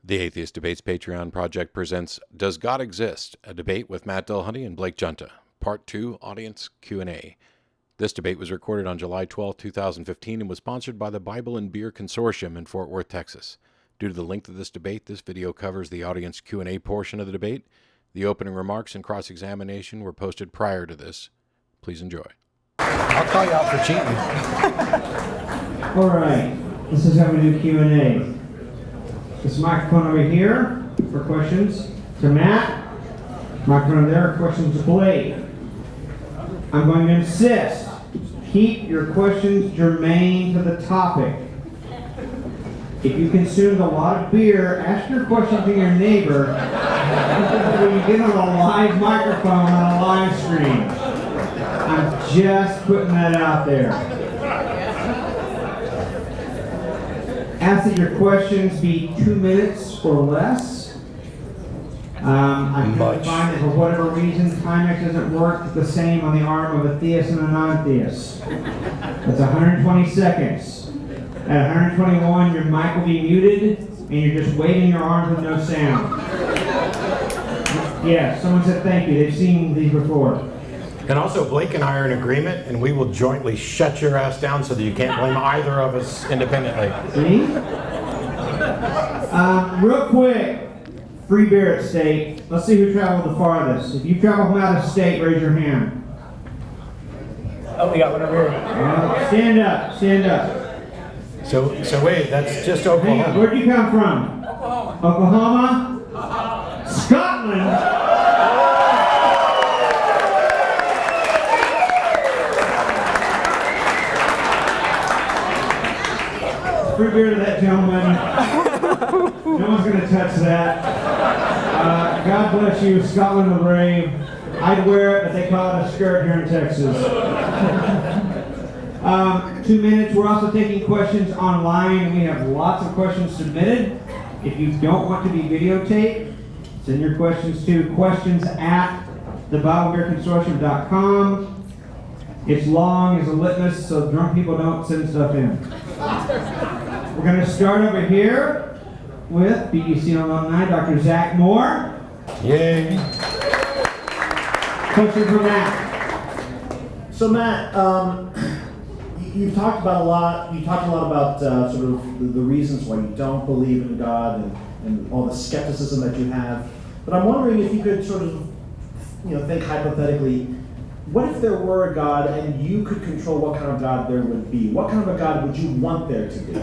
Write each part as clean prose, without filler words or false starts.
The Atheist Debates Patreon project presents Does God Exist? A debate with Matt Dillahunty and Blake Giunta, Part 2, Audience Q&A. This debate was recorded on July 12, 2015 and was sponsored by the Bible and Beer Consortium in Fort Worth, Texas. Due to the length of this debate, this video covers the audience Q&A portion of the debate. The opening remarks and cross-examination were posted prior to this. Please enjoy. I'll call you out for cheating. All right, this is how we do Q&A. This microphone over here for questions to Matt. Microphone over there, questions to Blake. I'm going to insist, keep your questions germane to the topic. If you consumed a lot of beer, ask your question to your neighbor when you get on a live microphone on a live stream. I'm just putting that out there. Ask that your questions be 2 minutes or less. I find that for whatever reason, Timex doesn't work the same on the arm of a theist and a non-theist. That's 120 seconds. At 121, your mic will be muted, and you're just waving your arms with no sound. Yeah, someone said thank you. They've seen these before. And also, Blake and I are in agreement, and we will jointly shut your ass down so that you can't blame either of us independently. See? Real quick, free beer at state. Let's see who traveled the farthest. If you travel from out of state, raise your hand. Oh, we got one over here. Stand up, stand up. So wait, that's just Oklahoma. Hang on, where'd you come from? Oklahoma. Oklahoma? Scotland? Free beer to that gentleman. No one's going to touch that. God bless you, Scotland the brave. I'd wear it, but they call it a skirt here in Texas. 2 minutes. We're also taking questions online. We have lots of questions submitted. If you don't want to be videotaped, send your questions to questions@thebiblebeerconsortium.com. It's long as a litmus, so drunk people don't send stuff in. We're going to start over here with BEC alumni, Dr. Zach Moore. Yay. Question for Matt. So Matt, you've talked about a lot. You talked a lot about sort of the reasons why you don't believe in God and all the skepticism that you have. But I'm wondering if you could sort of, think hypothetically. What if there were a God and you could control what kind of God there would be? What kind of a God would you want there to be?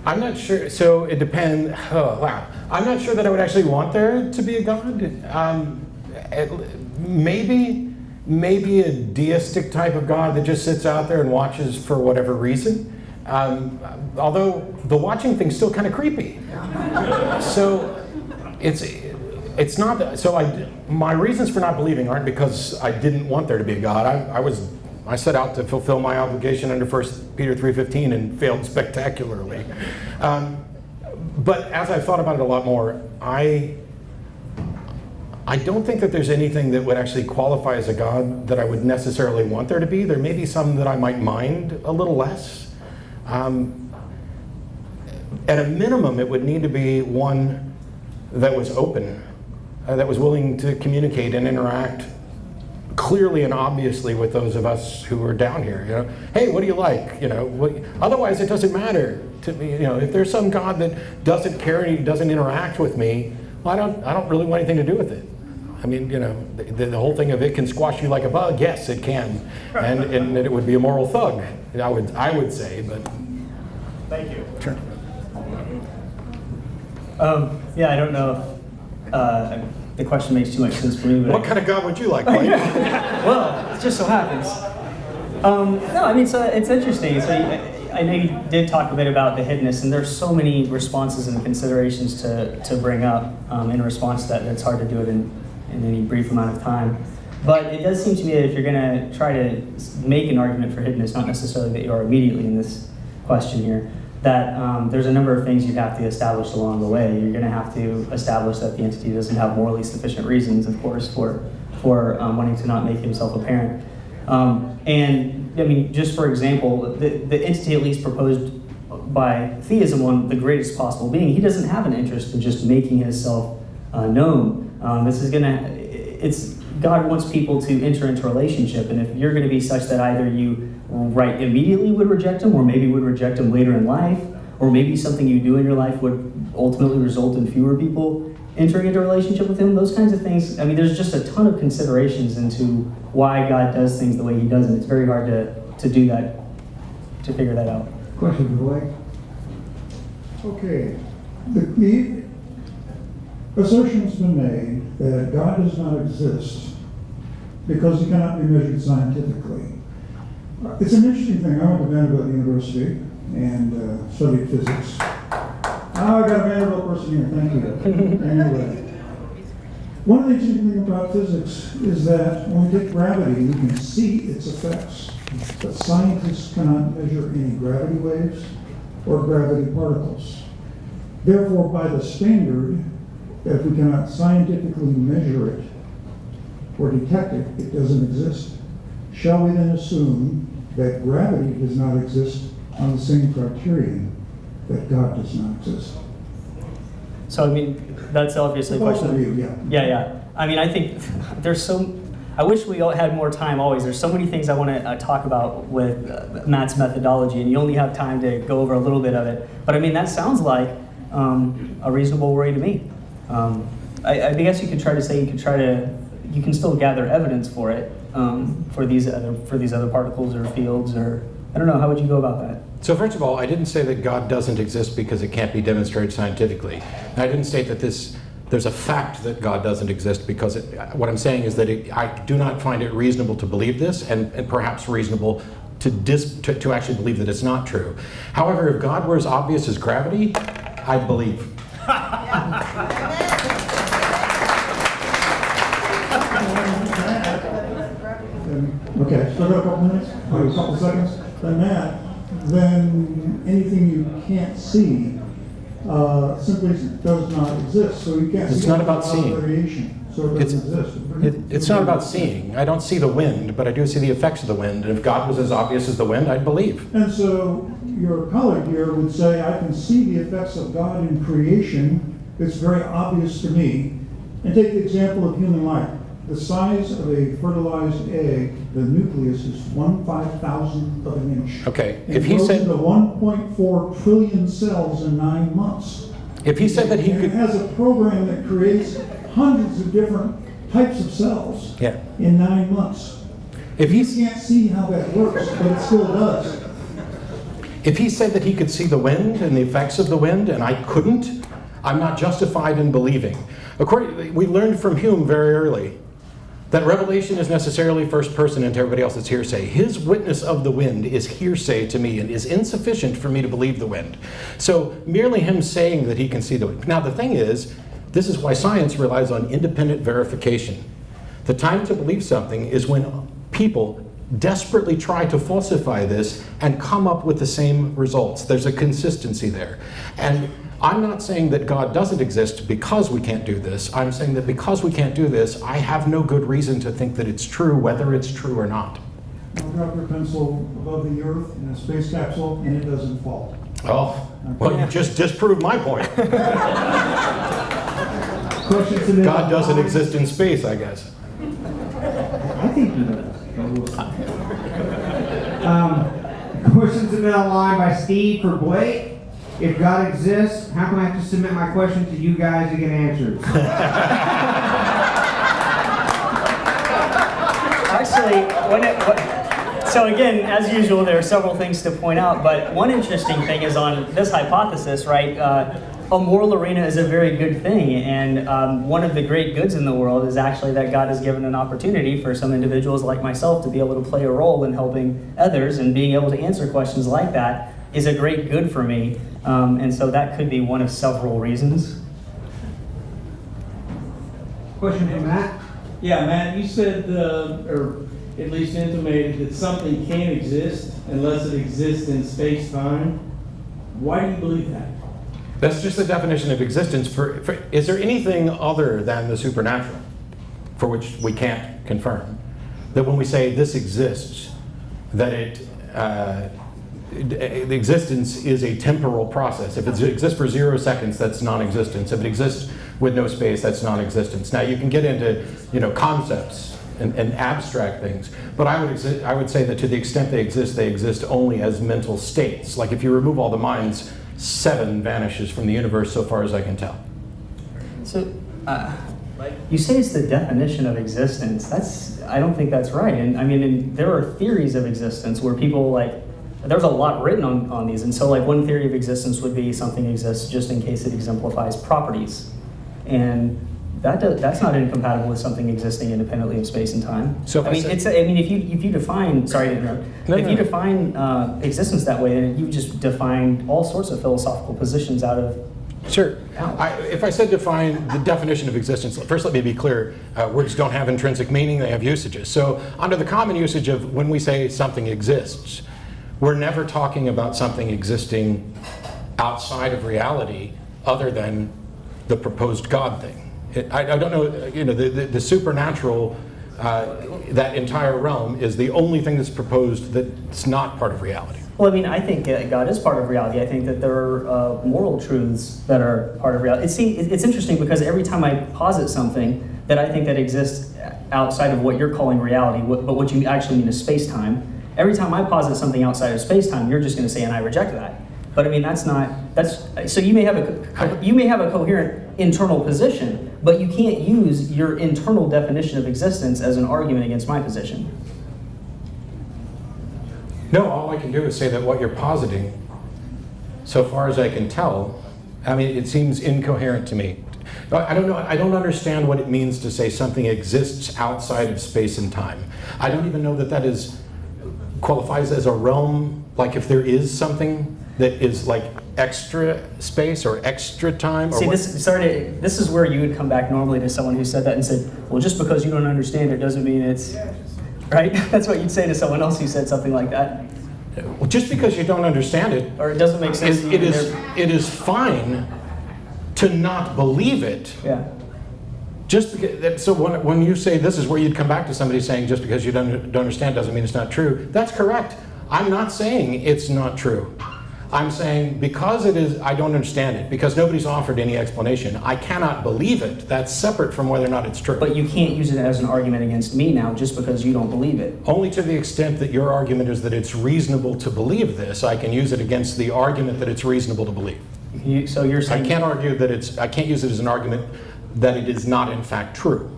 I'm not sure. So it depends. Oh, wow. I'm not sure that I would actually want there to be a God. Maybe a deistic type of God that just sits out there and watches for whatever reason. Although the watching thing's still kind of creepy. So it's not that, so my reasons for not believing aren't because I didn't want there to be a God. I set out to fulfill my obligation under 1 Peter 3:15 and failed spectacularly. But as I thought about it a lot more, I don't think that there's anything that would actually qualify as a God that I would necessarily want there to be. There may be some that I might mind a little less. At a minimum, it would need to be one that was open, that was willing to communicate and interact clearly and obviously with those of us who are down here. Hey, what do you like? Otherwise it doesn't matter to me. If there's some God that doesn't care and he doesn't interact with me, well, I don't really want anything to do with it. I mean, the whole thing of it can squash you like a bug. Yes, it can, and it would be a moral thug. I would say, but. Thank you. Sure. Yeah, I don't know if the question makes too much sense for me. But what kind of God would you like, Blake? Well, it just so happens. No, I mean, so it's interesting. So I know you did talk a bit about the hiddenness, and there's so many responses and considerations to bring up in response to that. It's hard to do it in any brief amount of time. But it does seem to me that if you're going to try to make an argument for hiddenness, not necessarily that you are immediately in this question here, that there's a number of things you'd have to establish along the way. You're going to have to establish that the entity doesn't have morally sufficient reasons, of course, for wanting to not make himself apparent. And I mean, just for example, the entity at least proposed by theism on the greatest possible being, he doesn't have an interest in just making himself known. God wants people to enter into a relationship, and if you're going to be such that either you right immediately would reject him, or maybe would reject him later in life, or maybe something you do in your life would ultimately result in fewer people entering into a relationship with him, those kinds of things. I mean, there's just a ton of considerations into why God does things the way he does, and it's very hard to do that, to figure that out. Question for Blake. Okay. The assertion's been made that God does not exist because he cannot be measured scientifically. It's an interesting thing. I went to Vanderbilt University and studied physics. I got a Vanderbilt person here, thank you. Anyway, one of the interesting things about physics is that when we take gravity, we can see its effects. But scientists cannot measure any gravity waves or gravity particles. Therefore, by the standard, that if we cannot scientifically measure it or detect it, it doesn't exist. Shall we then assume that gravity does not exist on the same criterion that God does not exist? So, I mean, that's obviously a question. Both of you, yeah. Yeah. I mean, I think I wish we all had more time always. There's so many things I want to talk about with Matt's methodology, and you only have time to go over a little bit of it. But I mean, that sounds like a reasonable worry to me. I guess you could try to say you can still gather evidence for it, for these other particles or fields, or I don't know. How would you go about that? So first of all, I didn't say that God doesn't exist because it can't be demonstrated scientifically. I didn't state that there's a fact that God doesn't exist because what I'm saying is that I do not find it reasonable to believe this, and perhaps reasonable to actually believe that it's not true. However, if God were as obvious as gravity, I'd believe. Okay, still got a couple minutes? A couple seconds? Then Matt, then anything you can't see simply does not exist. So you can't see. It's not about seeing. Variation, so it doesn't exist. It's not about seeing. I don't see the wind, but I do see the effects of the wind. And if God was as obvious as the wind, I'd believe. And so your colleague here would say, I can see the effects of God in creation. It's very obvious to me. And take the example of human life. The size of a fertilized egg, the nucleus is 1/5000th of an inch. Okay, And if he it grows said into 1.4 trillion cells in 9 months. if he said that he And could it has a program that creates hundreds of different types of cells yeah. in 9 months. If You he's can't see how that works, but it still does. If he said that he could see the wind and the effects of the wind, and I couldn't, I'm not justified in believing. We learned from Hume very early that revelation is necessarily first person and to everybody else it's hearsay. His witness of the wind is hearsay to me and is insufficient for me to believe the wind. So merely him saying that he can see the wind. Now the thing is, this is why science relies on independent verification. The time to believe something is when people desperately try to falsify this and come up with the same results. There's a consistency there. And I'm not saying that God doesn't exist because we can't do this. I'm saying that because we can't do this, I have no good reason to think that it's true, whether it's true or not. I'll drop your pencil above the earth in a space capsule and it doesn't fall. Oh, well, you just disproved my point. God doesn't exist in space, I guess. I think he does. Question submitted online by Steve for Blake. If God exists, how come I have to submit my question to you guys to get answers? Actually, so again, as usual, there are several things to point out, but one interesting thing is on this hypothesis, right? A moral arena is a very good thing, and one of the great goods in the world is actually that God has given an opportunity for some individuals like myself to be able to play a role in helping others, and being able to answer questions like that is a great good for me, and so that could be one of several reasons. Question for Matt. Yeah, Matt, you said, or at least intimated, that something can't exist unless it exists in space-time. Why do you believe that? That's just the definition of existence. Is there anything other than the supernatural for which we can't confirm? That when we say this exists, that it the existence is a temporal process. If it exists for 0 seconds, that's non-existence. If it exists with no space, that's non-existence. Now you can get into, concepts and abstract things, but I would say that to the extent they exist only as mental states. Like if you remove all the minds, 7 vanishes from the universe so far as I can tell. So, you say it's the definition of existence. I don't think that's right. And I mean, there are theories of existence where people there's a lot written on these. And so one theory of existence would be something exists just in case it exemplifies properties. And that's not incompatible with something existing independently of space and time. So if you define, sorry to interrupt, you define existence that way, then you just defined all sorts of philosophical positions out of. Sure. If I said define the definition of existence, first let me be clear, words don't have intrinsic meaning, they have usages. So under the common usage of when we say something exists, we're never talking about something existing outside of reality other than the proposed God thing. I don't know, the supernatural, that entire realm is the only thing that's proposed that's not part of reality. Well, I think God is part of reality. I think that there are moral truths that are part of reality. It's interesting because every time I posit something that I think that exists outside of what you're calling reality, but what you actually mean is space-time, every time I posit something outside of space-time, you're just going to say, and I reject that. But so you may have a coherent internal position, but you can't use your internal definition of existence as an argument against my position. No, all I can do is say that what you're positing, so far as I can tell, it seems incoherent to me. I don't know, I don't understand what it means to say something exists outside of space and time. I don't even know that qualifies as a realm, like if there is something that is like extra space or extra time. Or this is where you would come back normally to someone who said that and said, well, just because you don't understand it doesn't mean it's... Right? That's what you'd say to someone else who said something like that. Well, just because you don't understand it, or it doesn't make sense. It is fine to not believe it. Yeah. Just because. So when you say this is where you'd come back to somebody saying just because you don't understand doesn't mean it's not true. That's correct. I'm not saying it's not true. I'm saying because it is, I don't understand it, because nobody's offered any explanation. I cannot believe it. That's separate from whether or not it's true. But you can't use it as an argument against me now just because you don't believe it. Only to the extent that your argument is that it's reasonable to believe this, I can use it against the argument that it's reasonable to believe. So you're saying... I can't use it as an argument that it is not in fact true.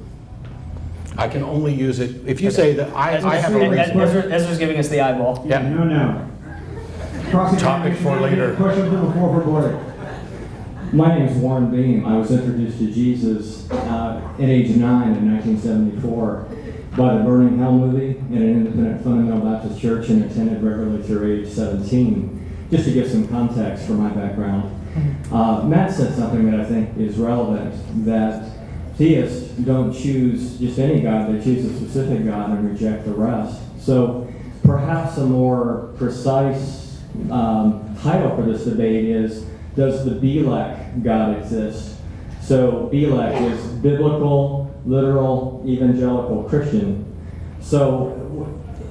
I can only use it, if you say that I have a reason. Ezra's giving us the eyeball. Yeah. No. Topic for later. Question number 4 for Blake. My name is Warren Beam. I was introduced to Jesus at age 9 in 1974 by the Burning Hell movie in an independent fundamental Baptist church and attended regularly through age 17. Just to give some context for my background. Matt said something that I think is relevant, that theists don't choose just any God, they choose a specific God and reject the rest. So perhaps a more precise title for this debate is, does the Belek God exist? So Belek is biblical, literal, evangelical, Christian. So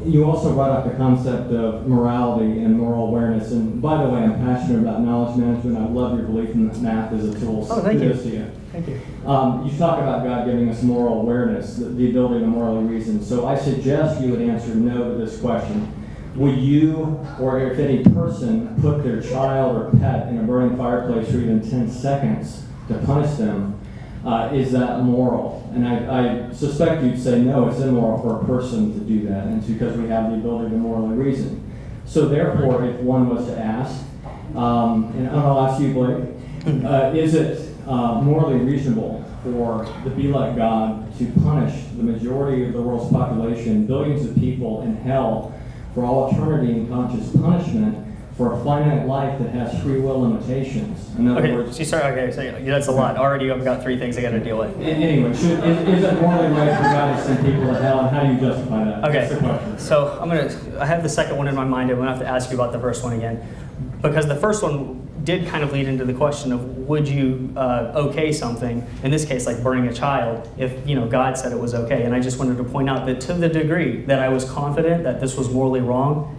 you also brought up the concept of morality and moral awareness. And by the way, I'm passionate about knowledge management. I love your belief in math as a tool. Oh, thank you. Thank you. You talk about God giving us moral awareness, the ability to morally reason. So I suggest you would answer no to this question. Would you, or if any person, put their child or pet in a burning fireplace for even 10 seconds to punish them? Is that moral? And I suspect you'd say no, it's immoral for a person to do that, and it's because we have the ability to morally reason. So therefore, if one was to ask, and I'll ask you, Blake, is it morally reasonable for the Belek God to punish the majority of the world's population, billions of people in hell, for all eternity in conscious punishment for a finite life that has free will limitations? In other words, so that's a lot. Already I've got 3 things I got to deal with. Anyway, is it morally right for God to send people to hell, and how do you justify that? Okay, That's the question. So I have the second one in my mind, and I'm going to have to ask you about the first one again. Because the first one did kind of lead into the question of would you okay something, in this case like burning a child, if God said it was okay. And I just wanted to point out that to the degree that I was confident that this was morally wrong,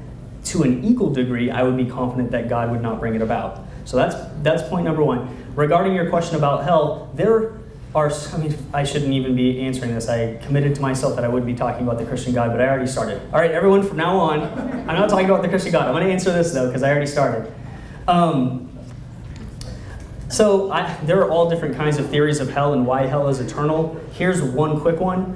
to an equal degree, I would be confident that God would not bring it about. So that's point number one. Regarding your question about hell, there are, I mean, I shouldn't even be answering this. I committed to myself that I would be talking about the Christian God, but I already started. All right, everyone, from now on, I'm not talking about the Christian God. I'm going to answer this, though, because I already started. There are all different kinds of theories of hell and why hell is eternal. Here's one quick one.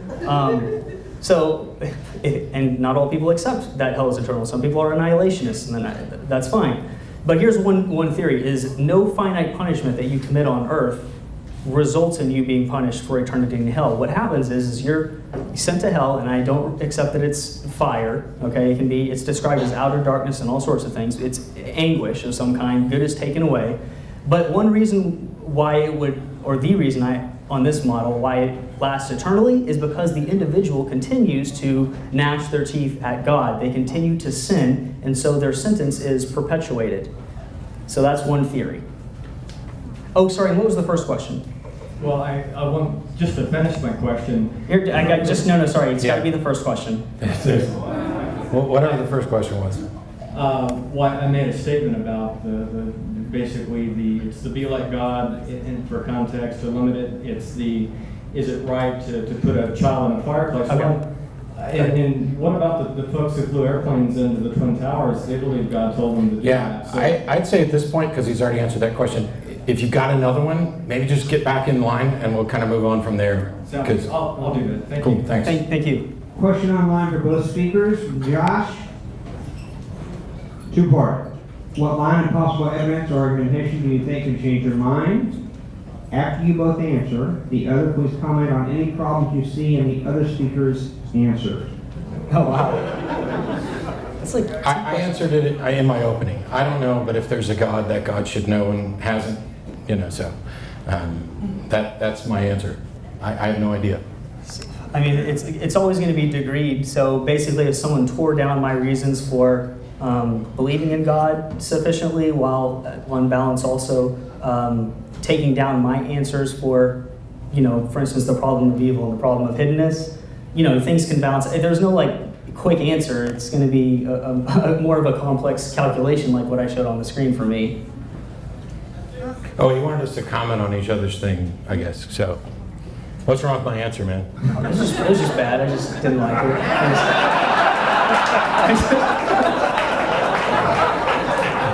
And not all people accept that hell is eternal. Some people are annihilationists, and that's fine. But here's one theory, is no finite punishment that you commit on earth results in you being punished for eternity in hell. What happens is you're sent to hell, and I don't accept that it's fire, okay? It's described as outer darkness and all sorts of things. It's anguish of some kind. Good is taken away. But one reason why it would, or the reason on this model, why it lasts eternally is because the individual continues to gnash their teeth at God. They continue to sin, and so their sentence is perpetuated. So that's one theory. Oh, sorry, and what was the first question? Well, I want just to finish my question. Here, sorry, it's got to be the first question. Well, whatever the first question was. I made a statement about it's the be like God, and for context, to limit it, is it right to put a child in a fireplace? Okay. Well, and what about the folks who flew airplanes into the Twin Towers? They believe God told them to do that. So, I'd say at this point, because he's already answered that question, if you've got another one, maybe just get back in line and we'll kind of move on from there. I'll do that. Thank Cool, you. thanks. Thank you. Question online for both speakers. Josh? Two-part. What line of possible evidence or argumentation do you think could change your mind? After you both answer, the other please comment on any problems you see in the other speaker's answer. Oh, wow. That's like I answered it in my opening. I don't know, but if there's a God, that God should know and hasn't, so that's my answer. I have no idea. I mean, it's always going to be degreed. So basically, if someone tore down my reasons for believing in God sufficiently, while on balance also taking down my answers for, for instance, the problem of evil and the problem of hiddenness, things can balance. There's no quick answer. It's going to be more of a complex calculation, like what I showed on the screen for me. Oh, you wanted us to comment on each other's thing, I guess. So, what's wrong with my answer, man? It was just bad. I just didn't like it.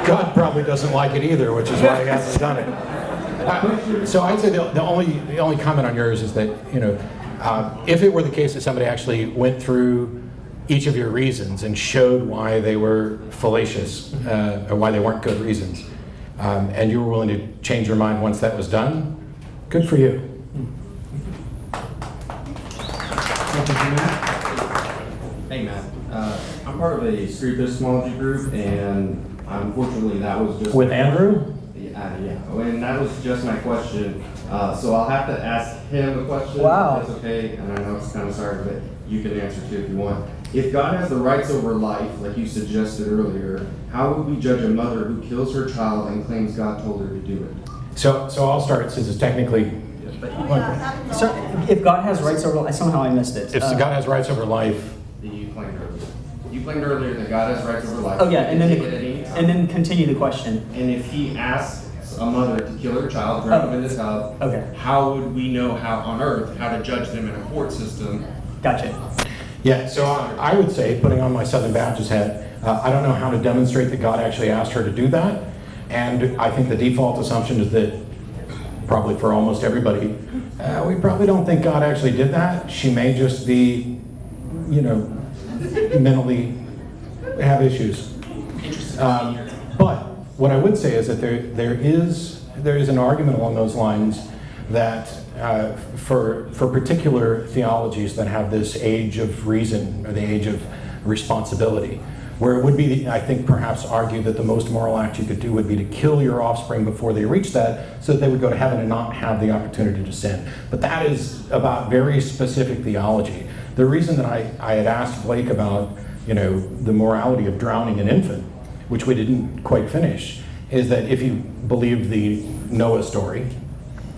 God probably doesn't like it either, which is why he hasn't done it. So I'd say the only comment on yours is that, if it were the case that somebody actually went through each of your reasons and showed why they were fallacious or why they weren't good reasons, and you were willing to change your mind once that was done, good for you. Hey Matt, I'm part of a street epistemology group, and unfortunately that was just With Andrew? Yeah, and that was just my question. So I'll have to ask him a question. Wow. If that's okay, and I know it's kind of sorry, but you can answer too if you want. If God has the rights over life, like you suggested earlier, how would we judge a mother who kills her child and claims God told her to do it? So I'll start since it's technically. So if God has rights over life, somehow I missed it. If God has rights over life. You claimed earlier. You claimed earlier that God has rights over life. Oh yeah, and and then continue the question. And if he asks a mother to kill her child, drown him in the tub, okay, how would we know how on earth how to judge them in a court system? Gotcha. Yeah, so I would say, putting on my Southern Baptist hat, I don't know how to demonstrate that God actually asked her to do that. And I think the default assumption is that, probably for almost everybody, we probably don't think God actually did that. She may just be, mentally have issues. But what I would say is that there is an argument along those lines that for particular theologies that have this age of reason or the age of responsibility, where it would be, I think, perhaps argued that the most moral act you could do would be to kill your offspring before they reach that, so that they would go to heaven and not have the opportunity to sin. But that is about very specific theology. The reason that I had asked Blake about, the morality of drowning an infant, which we didn't quite finish, is that if you believe the Noah story,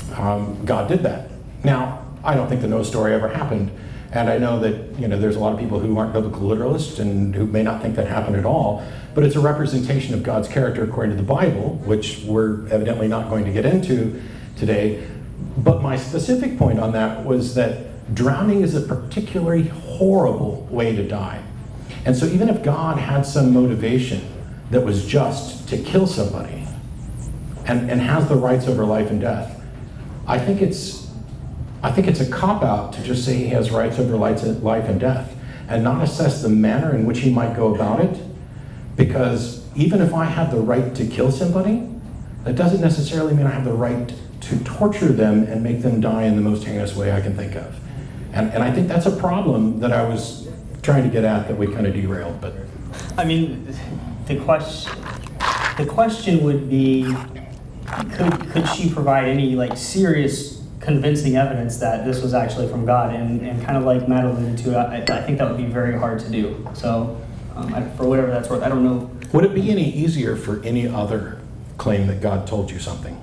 God did that. Now, I don't think the Noah story ever happened, And I know that there's a lot of people who aren't biblical literalists and who may not think that happened at all, but it's a representation of God's character according to the Bible, which we're evidently not going to get into today. But my specific point on that was that drowning is a particularly horrible way to die. And so even if God had some motivation that was just to kill somebody and has the rights over life and death, I think it's a cop-out to just say he has rights over life and death and not assess the manner in which he might go about it. Because even if I have the right to kill somebody, that doesn't necessarily mean I have the right to torture them and make them die in the most heinous way I can think of. And I think that's a problem that I was trying to get at that we kind of derailed. But I mean, the question would be, could she provide any serious convincing evidence that this was actually from God? And kind of like Matt alluded to, I think that would be very hard to do. So for whatever that's worth, I don't know. Would it be any easier for any other claim that God told you something?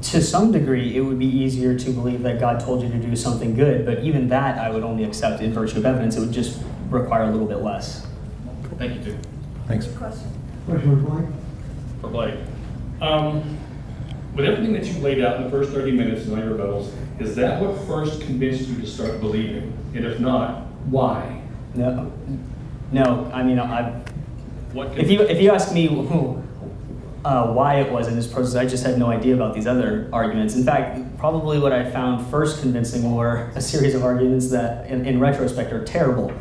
To some degree, it would be easier to believe that God told you to do something good, but even that I would only accept in virtue of evidence. It would just require a little bit less. Thank you, Tim. Thanks. Question for Blake? For Blake. With everything that you laid out in the first 30 minutes and all your rebuttals, is that what first convinced you to start believing? And if not, why? No. I mean, if you ask me why it was in this process, I just had no idea about these other arguments. In fact, probably what I found first convincing were a series of arguments that, in retrospect, are terrible.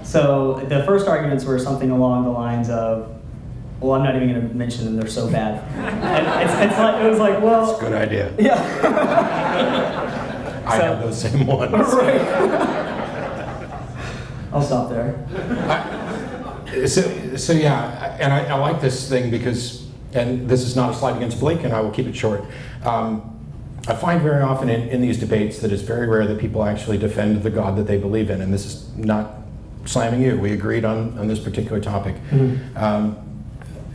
So the first arguments were something along the lines of, well, I'm not even going to mention them, they're so bad. And it was like, well... That's a good idea. Yeah. I have those same ones. Right. I'll stop there. So yeah, and I like this thing because, and this is not a slight against Blake, and I will keep it short. I find very often in these debates that it's very rare that people actually defend the God that they believe in, and this is not slamming you. We agreed on this particular topic. Mm-hmm.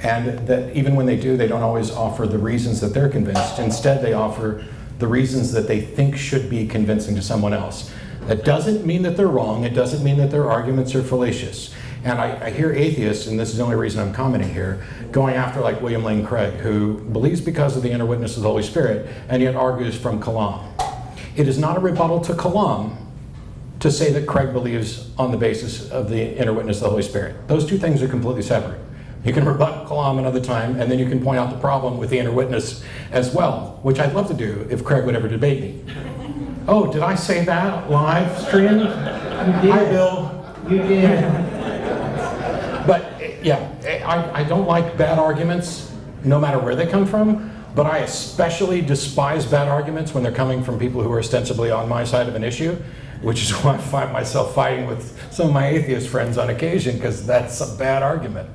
And that even when they do, they don't always offer the reasons that they're convinced. Instead, they offer the reasons that they think should be convincing to someone else. That doesn't mean that they're wrong. It doesn't mean that their arguments are fallacious. And I hear atheists, and this is the only reason I'm commenting here, going after like William Lane Craig, who believes because of the inner witness of the Holy Spirit, and yet argues from Kalam. It is not a rebuttal to Kalam to say that Craig believes on the basis of the inner witness of the Holy Spirit. Those two things are completely separate. You can rebut Kalam another time, and then you can point out the problem with the inner witness as well, which I'd love to do if Craig would ever debate me. Oh, did I say that live stream? You did. Hi, Bill. You did. But yeah, I don't like bad arguments, no matter where they come from, but I especially despise bad arguments when they're coming from people who are ostensibly on my side of an issue, which is why I find myself fighting with some of my atheist friends on occasion, because that's a bad argument.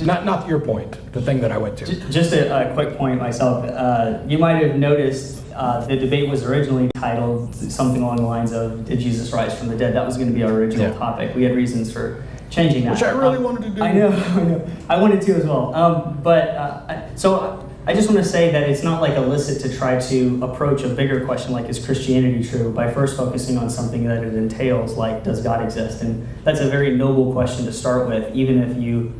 Not your point, the thing that I went to. Just a quick point myself. You might have noticed the debate was originally titled something along the lines of, did Jesus rise from the dead? That was going to be our original topic. We had reasons for changing that. Which I really wanted to do. I know. I wanted to as well. So I just want to say that it's not like illicit to try to approach a bigger question like, is Christianity true, by first focusing on something that it entails, like, does God exist? And that's a very noble question to start with, even if you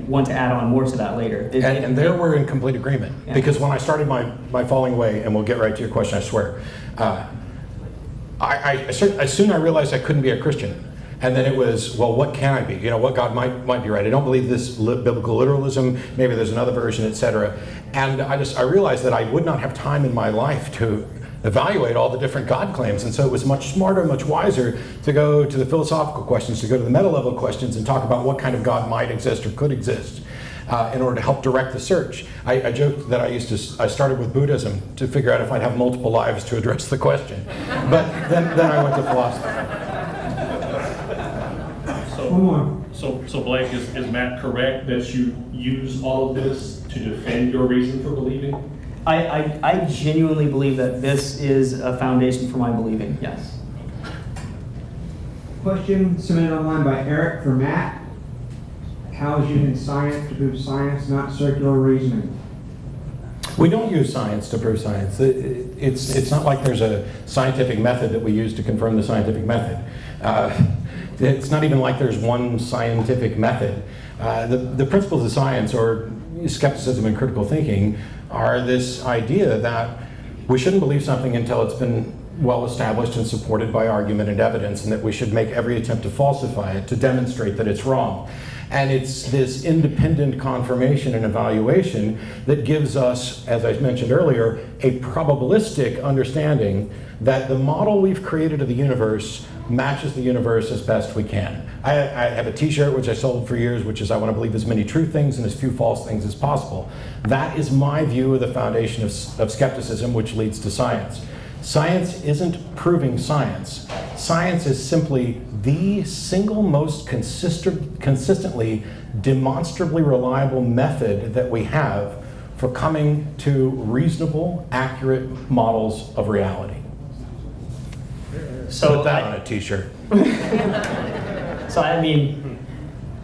want to add on more to that later. And there we're in complete agreement. Yeah. Because when I started my falling away, and we'll get right to your question, I swear, as soon I realized I couldn't be a Christian. And then it was, well, what can I be? What God might be right. I don't believe this biblical literalism. Maybe there's another version, etc. And I realized that I would not have time in my life to evaluate all the different God claims. And so it was much smarter, much wiser to go to the philosophical questions, to go to the meta-level questions and talk about what kind of God might exist or could exist in order to help direct the search. I joked that I started with Buddhism to figure out if I'd have multiple lives to address the question. But then I went to philosophy. So Blake, is Matt correct that you use all of this to defend your reason for believing? I genuinely believe that this is a foundation for my believing, yes. Question submitted online by Eric for Matt. How is using science to prove science, not circular reasoning? We don't use science to prove science. It's not like there's a scientific method that we use to confirm the scientific method. It's not even like there's one scientific method. The principles of science, or skepticism and critical thinking, are this idea that we shouldn't believe something until it's been well established and supported by argument and evidence, and that we should make every attempt to falsify it to demonstrate that it's wrong. And it's this independent confirmation and evaluation that gives us, as I mentioned earlier, a probabilistic understanding that the model we've created of the universe matches the universe as best we can. I have a t-shirt which I sold for years, which is I want to believe as many true things and as few false things as possible. That is my view of the foundation of skepticism, which leads to science. Science isn't proving science. Science is simply the single most consistently, demonstrably reliable method that we have for coming to reasonable, accurate models of reality. So put that on a t-shirt. So I mean,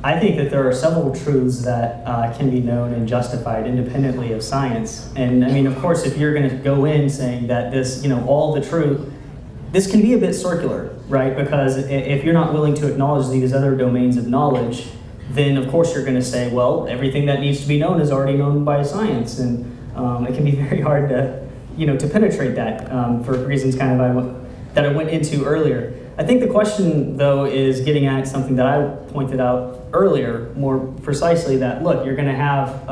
I think that there are several truths that can be known and justified independently of science. And I mean, of course, if you're going to go in saying that this, all the truth, this can be a bit circular, right? Because if you're not willing to acknowledge these other domains of knowledge, then of course you're going to say, well, everything that needs to be known is already known by science, and it can be very hard to, to penetrate that for reasons kind of that I went into earlier. I think the question, though, is getting at something that I pointed out earlier, more precisely, that, look, you're going to have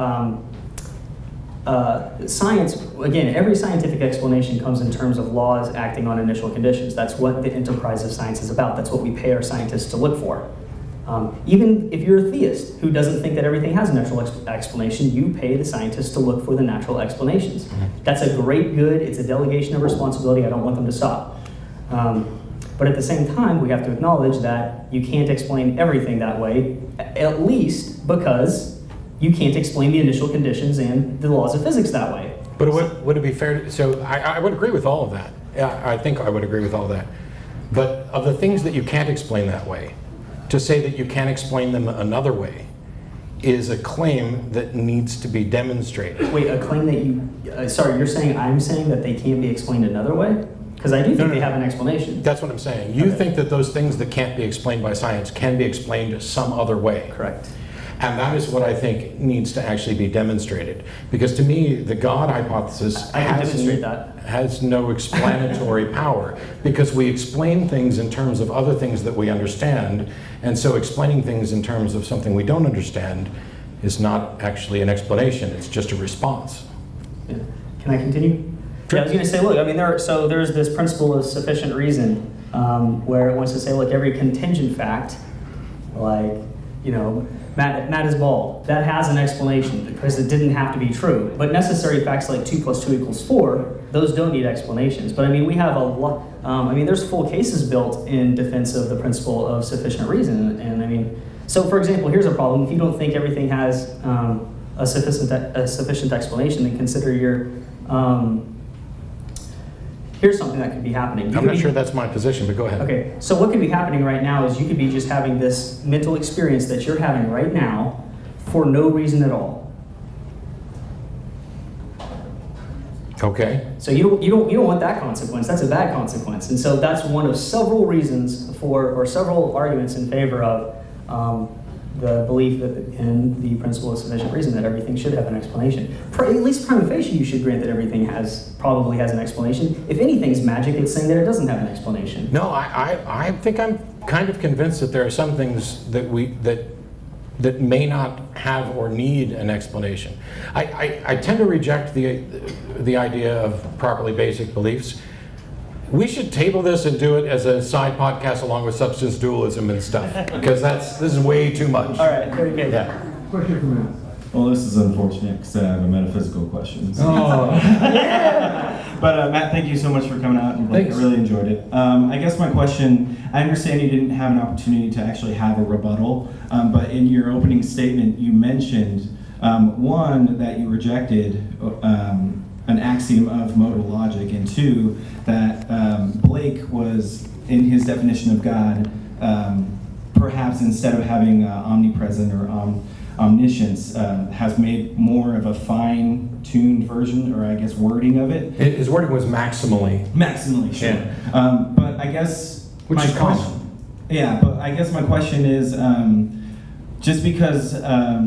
science, again, every scientific explanation comes in terms of laws acting on initial conditions. That's what the enterprise of science is about. That's what we pay our scientists to look for. Even if you're a theist who doesn't think that everything has a natural explanation, you pay the scientists to look for the natural explanations. That's a great good. It's a delegation of responsibility. I don't want them to stop. But at the same time, we have to acknowledge that you can't explain everything that way, at least because you can't explain the initial conditions and the laws of physics that way. But would it be fair to, so I would agree with all of that. Yeah, I think I would agree with all of that. But of the things that you can't explain that way, to say that you can't explain them another way is a claim that needs to be demonstrated. Wait, a claim that you, sorry, I'm saying that they can't be explained another way? Because I do think they have an explanation. That's what I'm saying. You think that those things that can't be explained by science can be explained some other way. Correct. And that is what I think needs to actually be demonstrated. Because to me, the God hypothesis has no explanatory power. Because we explain things in terms of other things that we understand. And so explaining things in terms of something we don't understand is not actually an explanation. It's just a response. Yeah. Can I continue? Yeah, I was going to say, look, I mean, there's this principle of sufficient reason where it wants to say, look, every contingent fact, like, Matt is bald. That has an explanation because it didn't have to be true. But necessary facts like 2 + 2 = 4, those don't need explanations. But I mean, we have a lot, there's full cases built in defense of the principle of sufficient reason. And I mean, so for example, here's a problem. If you don't think everything has a sufficient explanation, then consider your, here's something that could be happening. I'm not sure that's my position, but go ahead. Okay, so what could be happening right now is you could be just having this mental experience that you're having right now for no reason at all. Okay. So you don't want that consequence. That's a bad consequence. And so that's one of several reasons for, or several arguments in favor of the belief that in the principle of sufficient reason that everything should have an explanation. At least prima facie, you should grant that everything probably has an explanation. If anything's magic, it's saying that it doesn't have an explanation. No, I think I'm kind of convinced that there are some things that may not have or need an explanation. I tend to reject the idea of properly basic beliefs. We should table this and do it as a side podcast along with substance dualism and stuff, because this is way too much. All right, very good. Yeah. Question from Matt. Well, this is unfortunate because I have a metaphysical question. So. Oh. But Matt, thank you so much for coming out, and I really enjoyed it. I guess my question, I understand you didn't have an opportunity to actually have a rebuttal, but in your opening statement you mentioned, one, that you rejected an axiom of modal logic, and two, that Blake was, in his definition of God, perhaps instead of having omnipresent or omniscience, has made more of a fine-tuned version, or I guess wording of it. His wording was maximally. Maximally, sure. Yeah. But I guess Which is common. Yeah, but I guess my question is, just because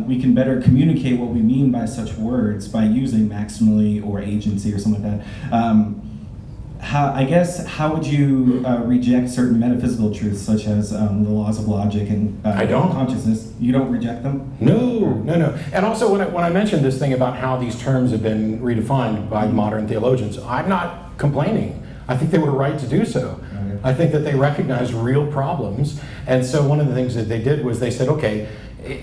we can better communicate what we mean by such words by using maximally or agency or something like that, how would you reject certain metaphysical truths such as the laws of logic and I don't. consciousness? You don't reject them? No. And also when I mentioned this thing about how these terms have been redefined by modern theologians, I'm not complaining. I think they were right to do so. I think that they recognized real problems. And so one of the things that they did was they said, okay,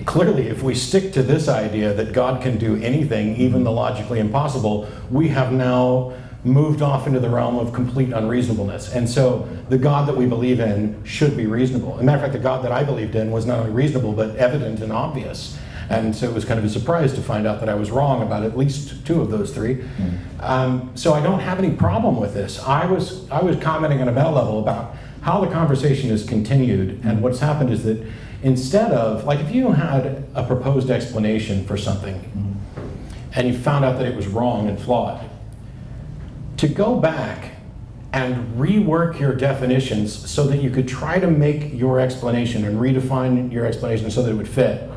clearly if we stick to this idea that God can do anything, even the logically impossible, we have now moved off into the realm of complete unreasonableness. And so the God that we believe in should be reasonable. As a matter of fact, the God that I believed in was not only reasonable, but evident and obvious. And so it was kind of a surprise to find out that I was wrong about at least two of those three. So I don't have any problem with this. I was commenting on a meta level about how the conversation has continued, and what's happened is that instead of, like if you had a proposed explanation for something, and you found out that it was wrong and flawed, to go back and rework your definitions so that you could try to make your explanation and redefine your explanation so that it would fit,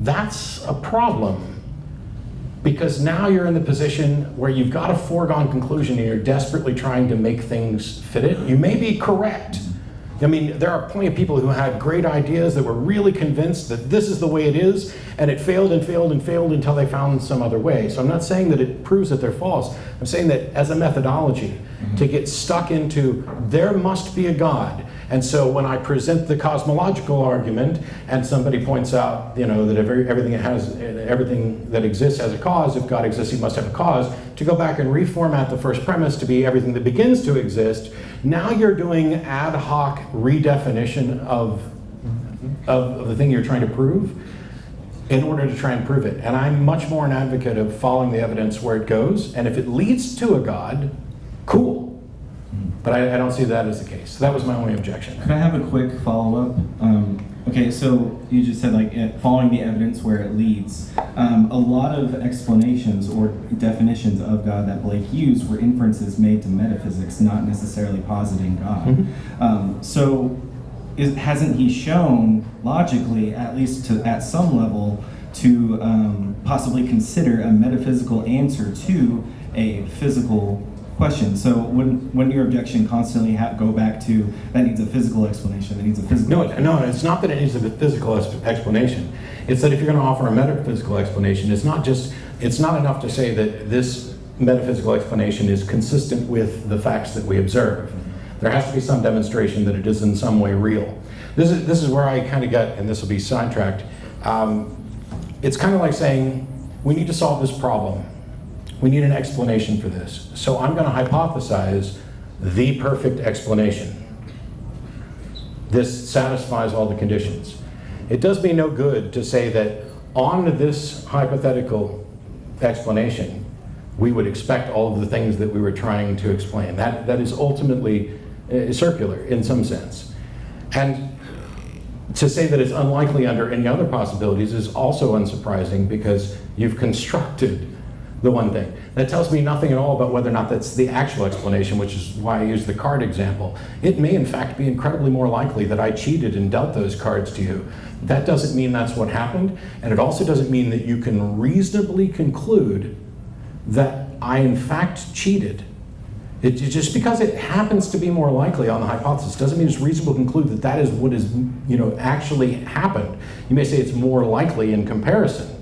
that's a problem. Because now you're in the position where you've got a foregone conclusion and you're desperately trying to make things fit it. You may be correct. I mean, there are plenty of people who had great ideas that were really convinced that this is the way it is, and it failed and failed and failed until they found some other way. So I'm not saying that it proves that they're false. I'm saying that as a methodology, to get stuck into there must be a God. And so when I present the cosmological argument and somebody points out, that everything that exists has a cause, if God exists, he must have a cause, to go back and reformat the first premise to be everything that begins to exist, now you're doing ad hoc redefinition of the thing you're trying to prove in order to try and prove it. And I'm much more an advocate of following the evidence where it goes, and if it leads to a God, cool. But I don't see that as the case. So that was my only objection. Could I have a quick follow-up? Okay, so you just said following the evidence where it leads. A lot of explanations or definitions of God that Blake used were inferences made to metaphysics, not necessarily positing God. Hasn't he shown logically, at least at some level, to possibly consider a metaphysical answer to a physical question? So wouldn't your objection constantly go back to that needs a physical explanation, that needs a physical explanation? No, it's not that it needs a physical explanation. It's that if you're going to offer a metaphysical explanation, it's not enough to say that this metaphysical explanation is consistent with the facts that we observe. There has to be some demonstration that it is in some way real. This is where I kind of got, and this will be sidetracked. It's kind of like saying, we need to solve this problem. We need an explanation for this. So I'm going to hypothesize the perfect explanation. This satisfies all the conditions. It does me no good to say that on this hypothetical explanation, we would expect all of the things that we were trying to explain. That is ultimately circular in some sense. And to say that it's unlikely under any other possibilities is also unsurprising, because you've constructed the one thing. That tells me nothing at all about whether or not that's the actual explanation, which is why I used the card example. It may in fact be incredibly more likely that I cheated and dealt those cards to you. That doesn't mean that's what happened, and it also doesn't mean that you can reasonably conclude that I in fact cheated. Just because it happens to be more likely on the hypothesis doesn't mean it's reasonable to conclude that that is what is actually happened. You may say it's more likely in comparison.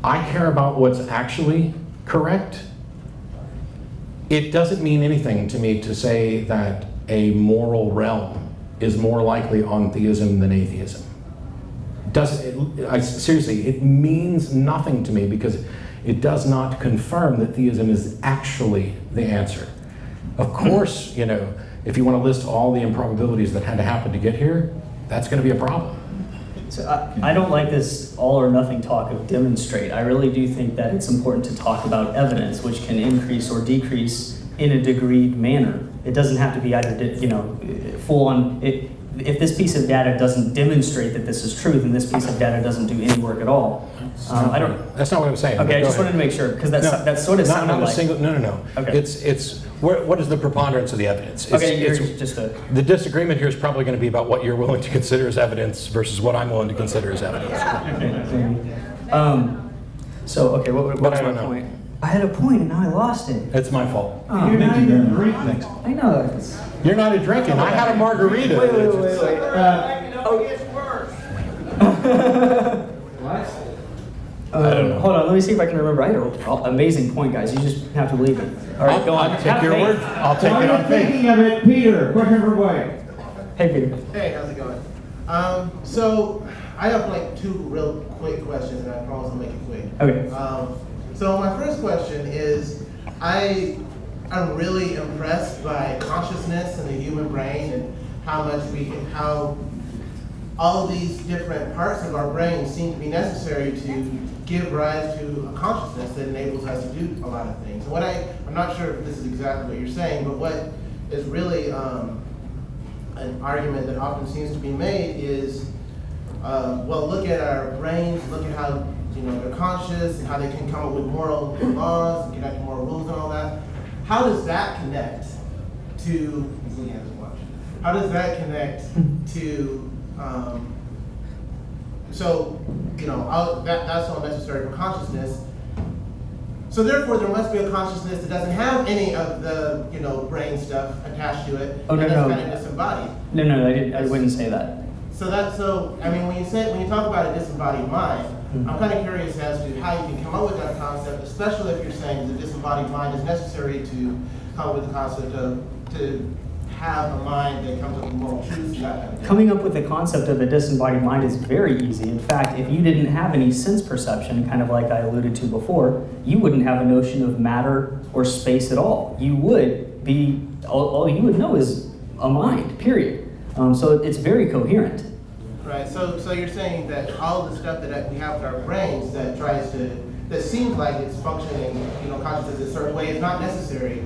I care about what's actually correct. It doesn't mean anything to me to say that a moral realm is more likely on theism than atheism. Seriously, it means nothing to me, because it does not confirm that theism is actually the answer. Of course, if you want to list all the improbabilities that had to happen to get here, that's going to be a problem. So I don't like this all or nothing talk of demonstrate. I really do think that it's important to talk about evidence, which can increase or decrease in a degreed manner. It doesn't have to be either, full on. if this piece of data doesn't demonstrate that this is true, then this piece of data doesn't do any work at all. I don't. That's not what I'm saying. Okay, I Go just ahead. wanted to make sure because that's sort of not sounded a like. single. No. Okay. It's what is the preponderance of the evidence? Okay, It's just a. the disagreement here is probably going to be about what you're willing to consider as evidence versus what I'm willing to consider as evidence. So okay, what But was I my don't know. point? I had a point and now I lost it. It's my fault. Oh, You're not even drinking. Thanks. I know that. You're not a drinking. I had a margarita. Wait. What? I don't know. Hold on, let me see if I can remember. I had an amazing point, guys. You just have to believe me. All right, go on. I'll take Have your faith. word. I'll take While it you're on faith. thinking of it, Peter, question for Blake. Hey, Peter. Hey, how's it going? So I have like two real quick questions, and I promise I'll make it quick. Okay. So my first question is, I'm really impressed by consciousness and the human brain, and how all of these different parts of our brain seem to be necessary to give rise to a consciousness that enables us to do a lot of things. And I'm not sure if this is exactly what you're saying, but what is really an argument that often seems to be made is, well, look at our brains, look at how they're conscious and how they can come up with moral laws and connect to moral rules and all that. How does that connect to? How does that connect to? That's all necessary for consciousness. So therefore, there must be a consciousness that doesn't have any of the brain stuff attached to it. Oh, no. That's kind of disembodied. No, I wouldn't say that. When you talk about a disembodied mind, I'm kind of curious as to how you can come up with that concept, especially if you're saying the disembodied mind is necessary to come up with the concept of to have a mind that comes up with moral truths and that kind of thing. Coming up with the concept of a disembodied mind is very easy. In fact, if you didn't have any sense perception, kind of like I alluded to before, you wouldn't have a notion of matter or space at all. You would be, all you would know is a mind, period. So it's very coherent. Right, so you're saying that all of the stuff that we have in our brains that seems like it's functioning, consciousness in a certain way is not necessary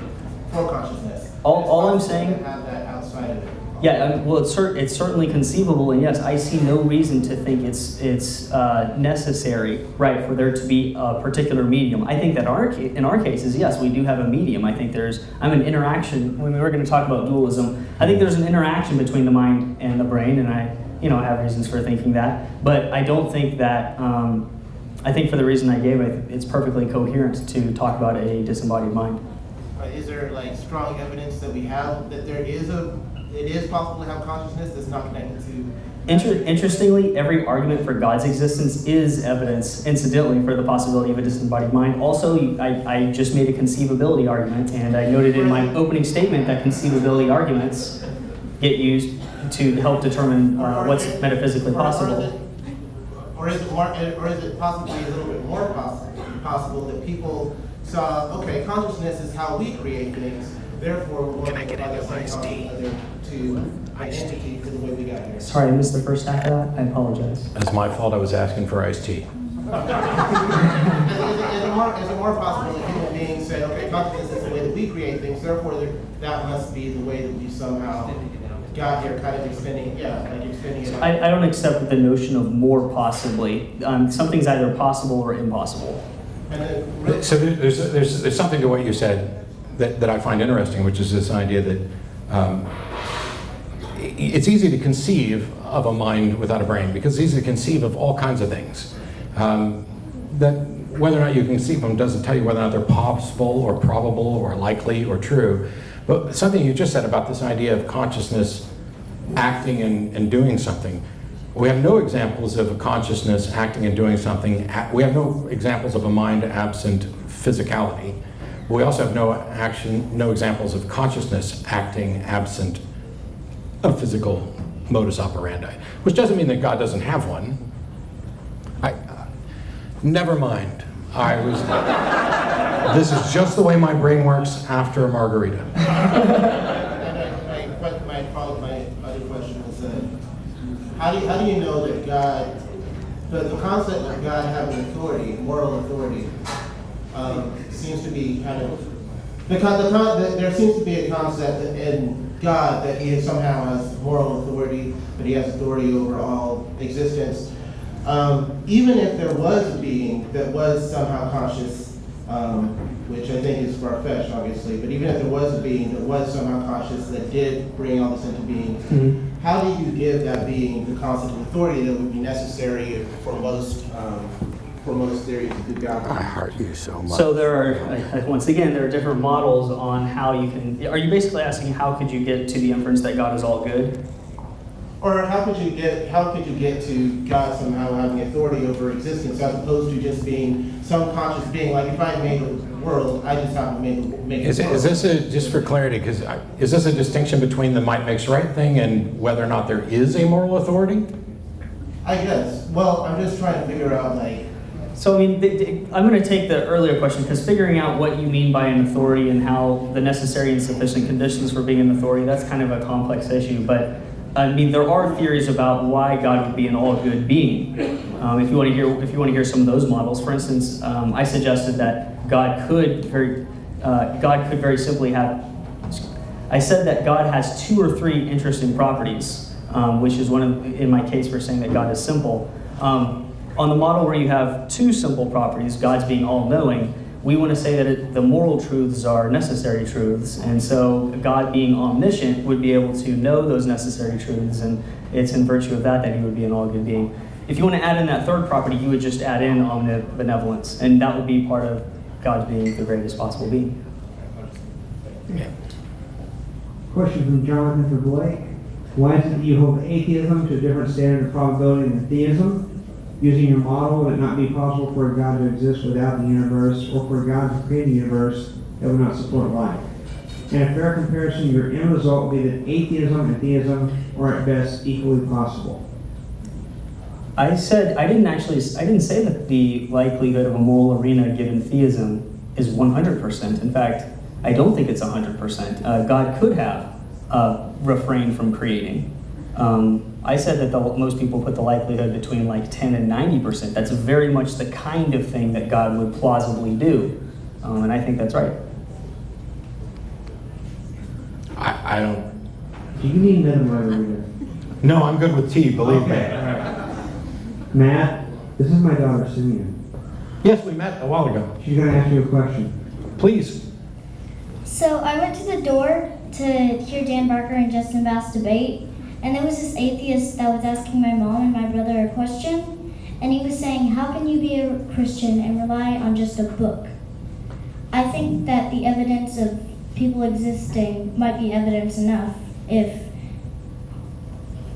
for consciousness. All I'm saying. To have that outside of it. Yeah, well, it's certainly conceivable, and yes, I see no reason to think it's necessary, right, for there to be a particular medium. I think that in our cases, yes, we do have a medium. I think I'm an interaction. When we were going to talk about dualism, I think there's an interaction between the mind and the brain, and I have reasons for thinking that. But I don't think that. I think for the reason I gave, it's perfectly coherent to talk about a disembodied mind. Is there strong evidence that we have that it is possible to have consciousness that's not connected to? Interestingly, every argument for God's existence is evidence, incidentally, for the possibility of a disembodied mind. Also, I just made a conceivability argument, and I noted in my opening statement that conceivability arguments get used to help determine what's metaphysically possible. Or is it possibly a little bit more possible that people saw, okay, consciousness is how we create things, therefore we're going to get to identity for the way we got here. Sorry, I missed the first half of that. I apologize. It's my fault. I was asking for iced tea. Is it more possible that human beings say, okay, consciousness is the way that we create things, therefore that must be the way that we somehow got here, kind of extending it. I don't accept the notion of more possibly. Something's either possible or impossible. So there's something to what you said that I find interesting, which is this idea that it's easy to conceive of a mind without a brain because it's easy to conceive of all kinds of things. That whether or not you conceive them doesn't tell you whether or not they're possible or probable or likely or true. But something you just said about this idea of consciousness acting and doing something. We have no examples of a consciousness acting and doing something. We have no examples of a mind absent physicality. We also have no examples of consciousness acting absent a physical modus operandi, which doesn't mean that God doesn't have one. Never mind. This is just the way my brain works after a margarita. My other question is how do you know that God, the concept of God having authority, moral authority, seems to be kind of, because there seems to be a concept in God, that he somehow has moral authority, that he has authority over all existence. Even if there was a being that was somehow conscious, which I think is far-fetched, obviously, but even if there was a being that was somehow conscious that did bring all this into being, how do you give that being the concept of authority that would be necessary for most theories of who God is? I heart you so much. So there are, once again, there are different models on how you can, are you basically asking how could you get to the inference that God is all good? Or how could you get to God somehow having authority over existence as opposed to just being some conscious being? Like if I made the world, I just happen to make Is the world. this just for clarity, because is this a distinction between the might makes right thing and whether or not there is a moral authority? I guess. Well, I'm just trying to figure out So I mean, I'm going to take the earlier question, because figuring out what you mean by an authority and how the necessary and sufficient conditions for being an authority, that's kind of a complex issue. But I mean, there are theories about why God would be an all-good being. If you want to hear some of those models, for instance, I suggested that God could very simply have. I said that God has 2 or 3 interesting properties, which is in my case for saying that God is simple. On the model where you have 2 simple properties, God's being all-knowing, we want to say that the moral truths are necessary truths, and so God being omniscient would be able to know those necessary truths, and it's in virtue of that he would be an all-good being. If you want to add in that 3rd property, you would just add in omnibenevolence, and that would be part of God being the greatest possible being. Yeah. Question from Jonathan for Blake. Why is it that you hold atheism to a different standard of probability than theism? Using your model, would it not be possible for a God to exist without the universe, or for a God to create a universe that would not support life? In a fair comparison, your end result would be that atheism and theism are at best equally possible. I didn't say that the likelihood of a moral arena given theism is 100%. In fact, I don't think it's 100%. God could have refrained from creating. I said that most people put the likelihood between like 10 and 90%. That's very much the kind of thing that God would plausibly do. And I think that's right. I don't. Do you need another moderator? No, I'm good with tea, believe me. Matt, this is my daughter, Simeon. Yes, we met a while ago. She's going to ask you a question. Please. So I went to the door to hear Dan Barker and Justin Bass debate, and there was this atheist that was asking my mom and my brother a question, and he was saying, how can you be a Christian and rely on just a book? I think that the evidence of people existing might be evidence enough if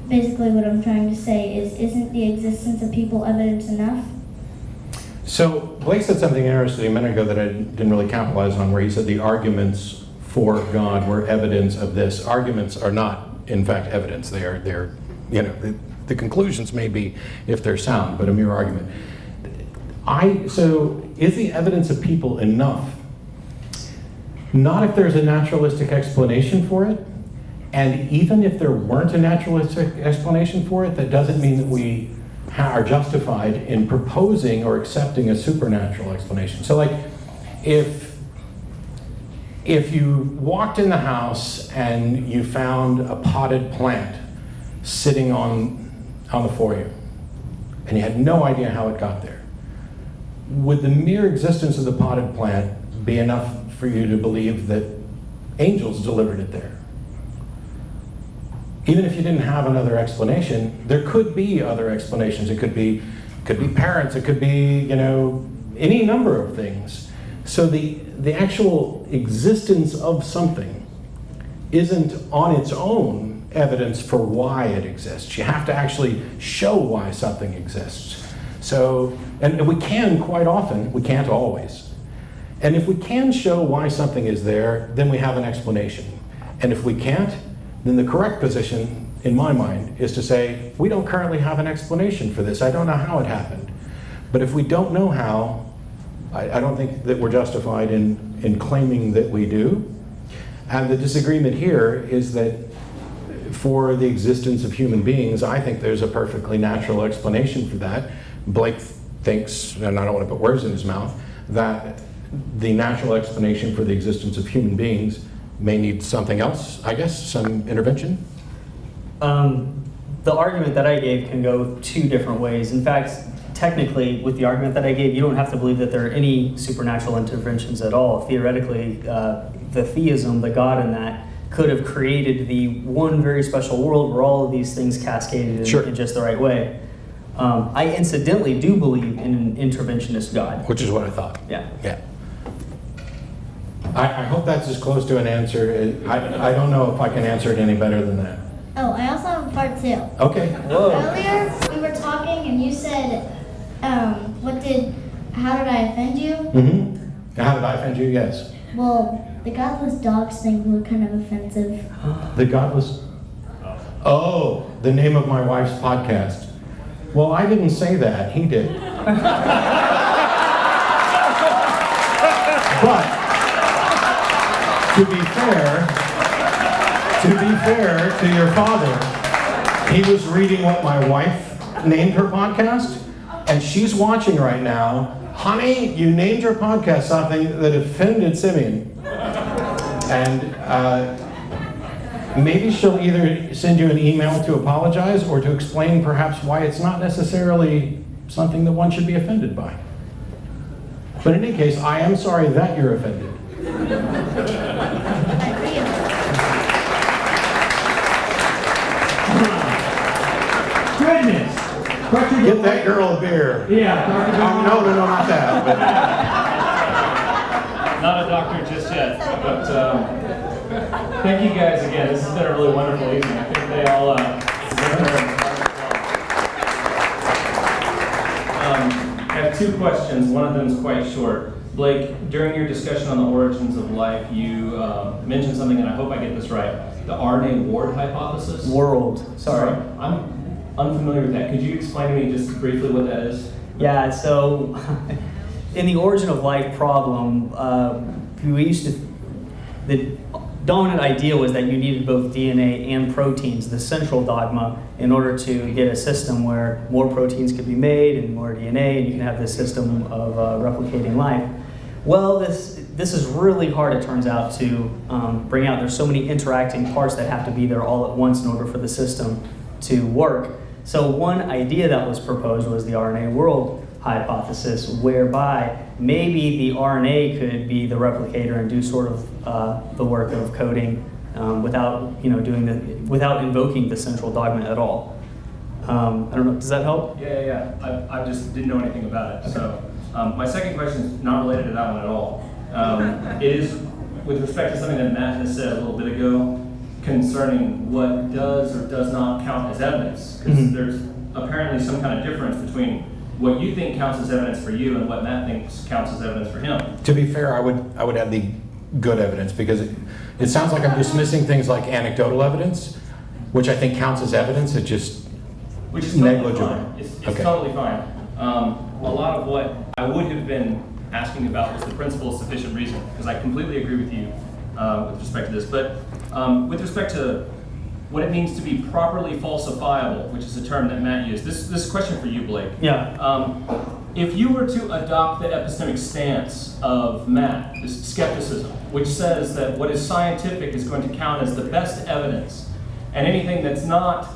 basically what I'm trying to say is, isn't the existence of people evidence enough? So Blake said something interesting a minute ago that I didn't really capitalize on, where he said the arguments for God were evidence of this. Arguments are not, in fact, evidence. They're the conclusions may be, if they're sound, but a mere argument. So is the evidence of people enough? Not if there's a naturalistic explanation for it. And even if there weren't a naturalistic explanation for it, that doesn't mean that we are justified in proposing or accepting a supernatural explanation. So like, if you walked in the house and you found a potted plant sitting on the foyer, and you had no idea how it got there, would the mere existence of the potted plant be enough for you to believe that angels delivered it there? Even if you didn't have another explanation, there could be other explanations. It could be parents, it could be, any number of things. So the actual existence of something isn't on its own evidence for why it exists. You have to actually show why something exists. So, and we can quite often, we can't always. And if we can show why something is there, then we have an explanation. And if we can't, then the correct position, in my mind, is to say, we don't currently have an explanation for this. I don't know how it happened. But if we don't know how, I don't think that we're justified in claiming that we do. And the disagreement here is that for the existence of human beings, I think there's a perfectly natural explanation for that. Blake thinks, and I don't want to put words in his mouth, that the natural explanation for the existence of human beings may need something else, I guess, some intervention? The argument that I gave can go two different ways. In fact, technically, with the argument that I gave, you don't have to believe that there are any supernatural interventions at all. Theoretically, the theism, the God in that, could have created the one very special world where all of these things cascaded in just the right way. I incidentally do believe in an interventionist God. Which is what I thought. Yeah. Yeah. I hope that's as close to an answer. I don't know if I can answer it any better than that. Oh, I also have a part two. Okay. Whoa. Earlier, we were talking and you said, how did I offend you? Mm-hmm. How did I offend you? Yes. Well, the godless dogs thing were kind of offensive. The godless? Oh, the name of my wife's podcast. Well, I didn't say that. He did. But to be fair to your father, he was reading what my wife named her podcast, and she's watching right now. Honey, you named your podcast something that offended Simeon. And maybe she'll either send you an email to apologize or to explain perhaps why it's not necessarily something that one should be offended by. But in any case, I am sorry that you're offended. Goodness. Question. Get that girl a beer. Yeah, Dr. No, not that. But. Not a doctor just yet, but thank you guys again. This has been a really wonderful evening. I think they all I have two questions. One of them is quite short. Blake, during your discussion on the origins of life, you mentioned something, and I hope I get this right. The RNA Ward hypothesis? Sorry. I'm unfamiliar with that. Could you explain to me just briefly what that is? Yeah, so in the origin of life problem, the dominant idea was that you needed both DNA and proteins, the central dogma, in order to get a system where more proteins could be made and more DNA, and you can have this system of replicating life. Well, this is really hard, it turns out, to bring out. There's so many interacting parts that have to be there all at once in order for the system to work. So one idea that was proposed was the RNA world hypothesis, whereby maybe the RNA could be the replicator and do sort of the work of coding without without invoking the central dogma at all. I don't know. Does that help? Yeah. I just didn't know anything about it. Okay. So my second question is not related to that one at all. It is with respect to something that Matt has said a little bit ago concerning what does or does not count as evidence, because there's apparently some kind of difference between what you think counts as evidence for you and what Matt thinks counts as evidence for him. To be fair, I would add the good evidence, because it sounds like I'm dismissing things like anecdotal evidence, which I think counts as evidence. It just which is totally negligible. fine. It's totally fine. A lot of what I would have been asking about was the principle of sufficient reason, because I completely agree with you with respect to this. But with respect to what it means to be properly falsifiable, which is a term that Matt used. This is a question for you, Blake. Yeah. If you were to adopt the epistemic stance of Matt, this skepticism, which says that what is scientific is going to count as the best evidence, and anything that's not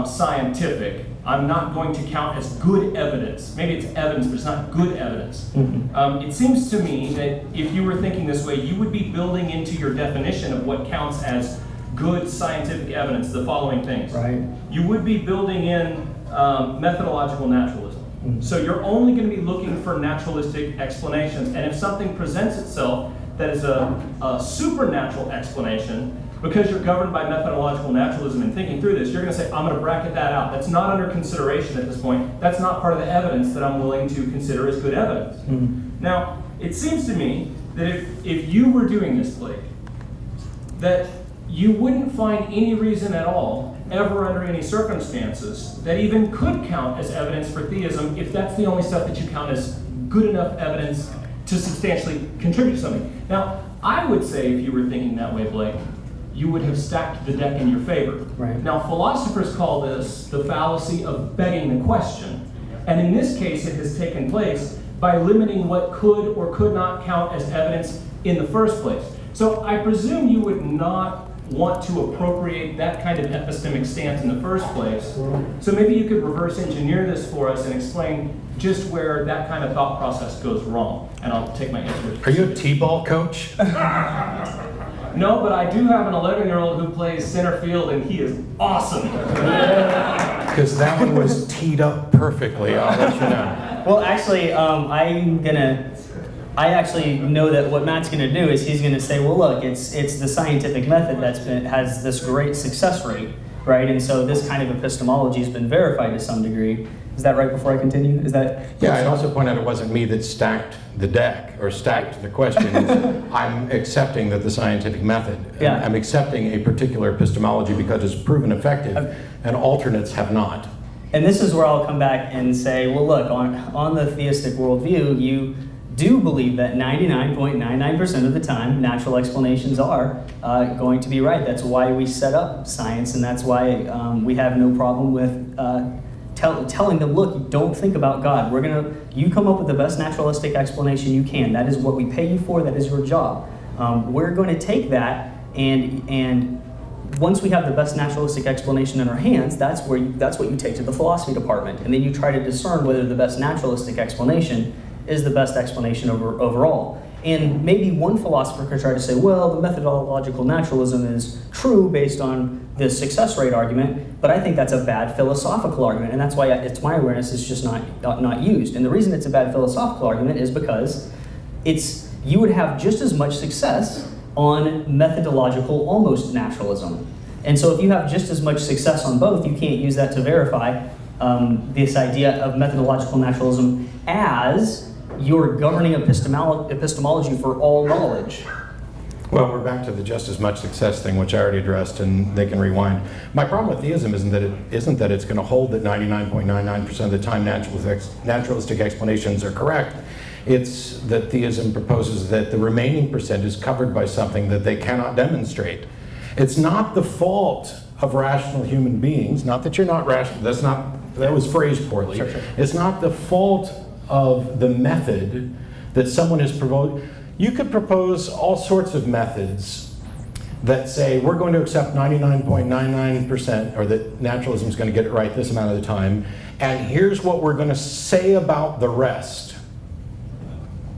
scientific, I'm not going to count as good evidence. Maybe it's evidence, but it's not good evidence. It seems to me that if you were thinking this way, you would be building into your definition of what counts as good scientific evidence the following things. Right. You would be building in methodological naturalism. So you're only going to be looking for naturalistic explanations, and if something presents itself that is a supernatural explanation, because you're governed by methodological naturalism and thinking through this, you're going to say, I'm going to bracket that out. That's not under consideration at this point. That's not part of the evidence that I'm willing to consider as good evidence. Now, it seems to me that if you were doing this, Blake, that you wouldn't find any reason at all, ever under any circumstances, that even could count as evidence for theism if that's the only stuff that you count as good enough evidence to substantially contribute to something. Now, I would say if you were thinking that way, Blake, you would have stacked the deck in your favor. Right. Now, philosophers call this the fallacy of begging the question. And in this case, it has taken place by limiting what could or could not count as evidence in the first place. So I presume you would not want to appropriate that kind of epistemic stance in the first place. So maybe you could reverse engineer this for us and explain just where that kind of thought process goes wrong. And I'll take my answer. Are you a t-ball coach? No, but I do have an 11-year-old who plays center field, and he is awesome. Because that one was teed up perfectly, I'll let you know. Well, actually, I actually know that what Matt's going to do is he's going to say, well, look, it's the scientific method has this great success rate, right? And so this kind of epistemology has been verified to some degree. Is that right before I continue? Is that? Yeah, I'd also point out it wasn't me that stacked the deck or stacked the questions. I'm accepting that the scientific method, I'm accepting a particular epistemology because it's proven effective and alternates have not. And this is where I'll come back and say, well, look, on the theistic worldview, you do believe that 99.99% of the time, natural explanations are going to be right. That's why we set up science, and that's why we have no problem with telling them, look, don't think about God. You come up with the best naturalistic explanation you can. That is what we pay you for. That is your job. We're going to take that, and once we have the best naturalistic explanation in our hands, that's what you take to the philosophy department, and then you try to discern whether the best naturalistic explanation is the best explanation overall. And maybe one philosopher could try to say, well, the methodological naturalism is true based on this success rate argument, but I think that's a bad philosophical argument, and that's why it's my awareness is just not used. And the reason it's a bad philosophical argument is because you would have just as much success on methodological almost naturalism. And so if you have just as much success on both, you can't use that to verify this idea of methodological naturalism as your governing epistemology for all knowledge. Well, we're back to the just as much success thing, which I already addressed, and they can rewind. My problem with theism isn't that it's going to hold that 99.99% of the time naturalistic explanations are correct. It's that theism proposes that the remaining percent is covered by something that they cannot demonstrate. It's not the fault of rational human beings, not that you're not rational, that was phrased poorly. Sure. It's not the fault of the method that someone has proposed. You could propose all sorts of methods that say we're going to accept 99.99%, or that naturalism is going to get it right this amount of the time, and here's what we're going to say about the rest.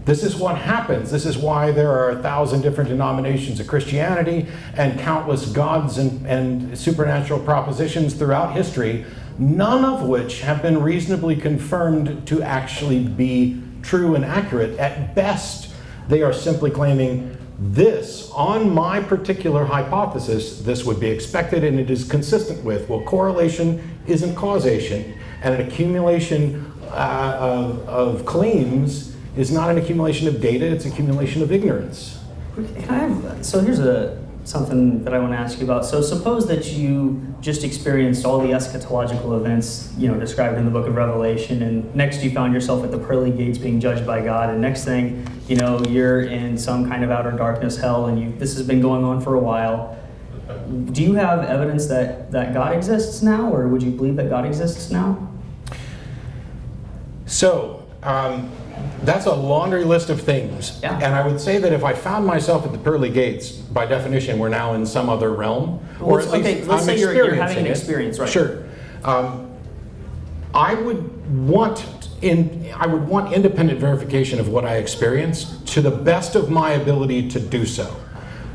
This is what happens. This is why there are 1,000 different denominations of Christianity and countless gods and supernatural propositions throughout history, none of which have been reasonably confirmed to actually be true and accurate. At best, they are simply claiming this, on my particular hypothesis, this would be expected and it is consistent with. Well, correlation isn't causation, and an accumulation of claims is not an accumulation of data, it's accumulation of ignorance. So here's something that I want to ask you about. So suppose that you just experienced all the eschatological events, described in the book of Revelation, and next you found yourself at the pearly gates being judged by God, and next thing, you're in some kind of outer darkness, hell, and this has been going on for a while. Do you have evidence that God exists now, or would you believe that God exists now? So, that's a laundry list of things. Yeah. And I would say that if I found myself at the pearly gates, by definition, we're now in some other realm. Or at least let's say you're having an experience, right? Sure. I would want independent verification of what I experienced to the best of my ability to do so.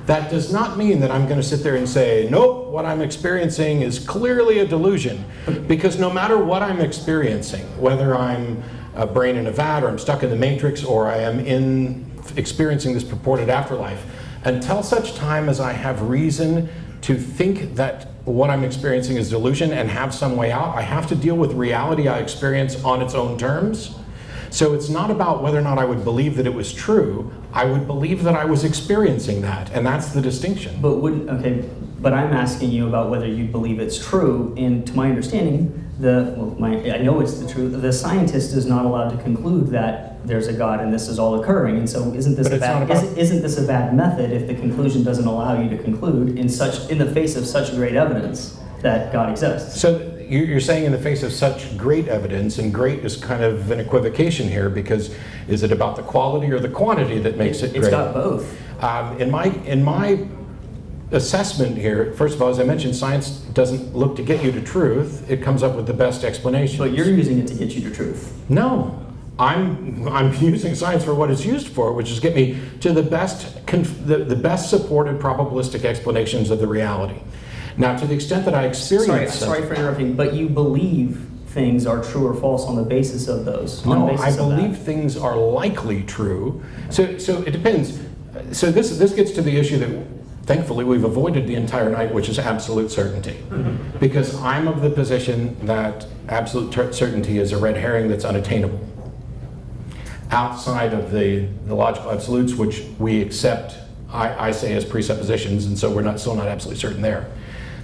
That does not mean that I'm going to sit there and say, nope, what I'm experiencing is clearly a delusion. Because no matter what I'm experiencing, whether I'm a brain in a vat, or I'm stuck in the matrix, or I am experiencing this purported afterlife, until such time as I have reason to think that what I'm experiencing is delusion and have some way out, I have to deal with reality I experience on its own terms. So it's not about whether or not I would believe that it was true, I would believe that I was experiencing that, and that's the distinction. But I'm asking you about whether you believe it's true, and to my understanding, I know it's the truth. The scientist is not allowed to conclude that there's a God and this is all occurring. And so, isn't this a bad method if the conclusion doesn't allow you to conclude in the face of such great evidence that God exists? So you're saying in the face of such great evidence, and great is kind of an equivocation here, because is it about the quality or the quantity that makes it great? It's got both. In my assessment here, first of all, as I mentioned, science doesn't look to get you to truth. It comes up with the best explanation. But you're using it to get you to truth. No. I'm using science for what it's used for, which is get me to the best supported probabilistic explanations of the reality. Now, to the extent that I experience... Sorry for interrupting, but you believe things are true or false on the basis of those? No, I believe things are likely true. So it depends. So this gets to the issue that thankfully we've avoided the entire night, which is absolute certainty. Because I'm of the position that absolute certainty is a red herring that's unattainable. Outside of the logical absolutes, which we accept, I say, as presuppositions, and so we're still not absolutely certain there.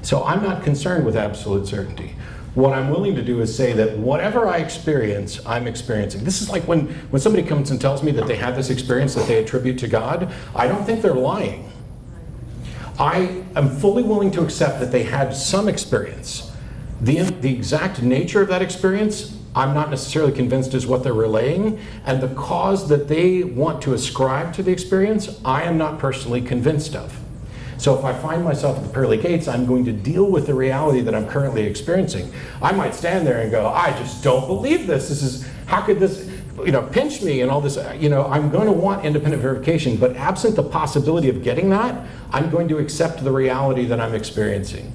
So I'm not concerned with absolute certainty. What I'm willing to do is say that whatever I experience, I'm experiencing. This is like when somebody comes and tells me that they had this experience that they attribute to God, I don't think they're lying. I am fully willing to accept that they had some experience. The exact nature of that experience, I'm not necessarily convinced is what they're relaying, and the cause that they want to ascribe to the experience, I am not personally convinced of. So if I find myself at the pearly gates, I'm going to deal with the reality that I'm currently experiencing. I might stand there and go, I just don't believe this. How could this, pinch me and all this, I'm going to want independent verification, but absent the possibility of getting that, I'm going to accept the reality that I'm experiencing.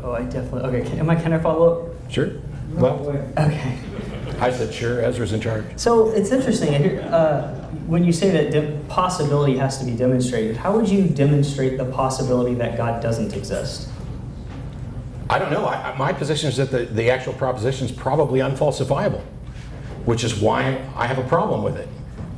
Oh, I definitely, okay, can I follow up? Sure. Well, okay. I said sure, Ezra's in charge. So it's interesting, when you say that possibility has to be demonstrated, how would you demonstrate the possibility that God doesn't exist? I don't know. My position is that the actual proposition is probably unfalsifiable, which is why I have a problem with it.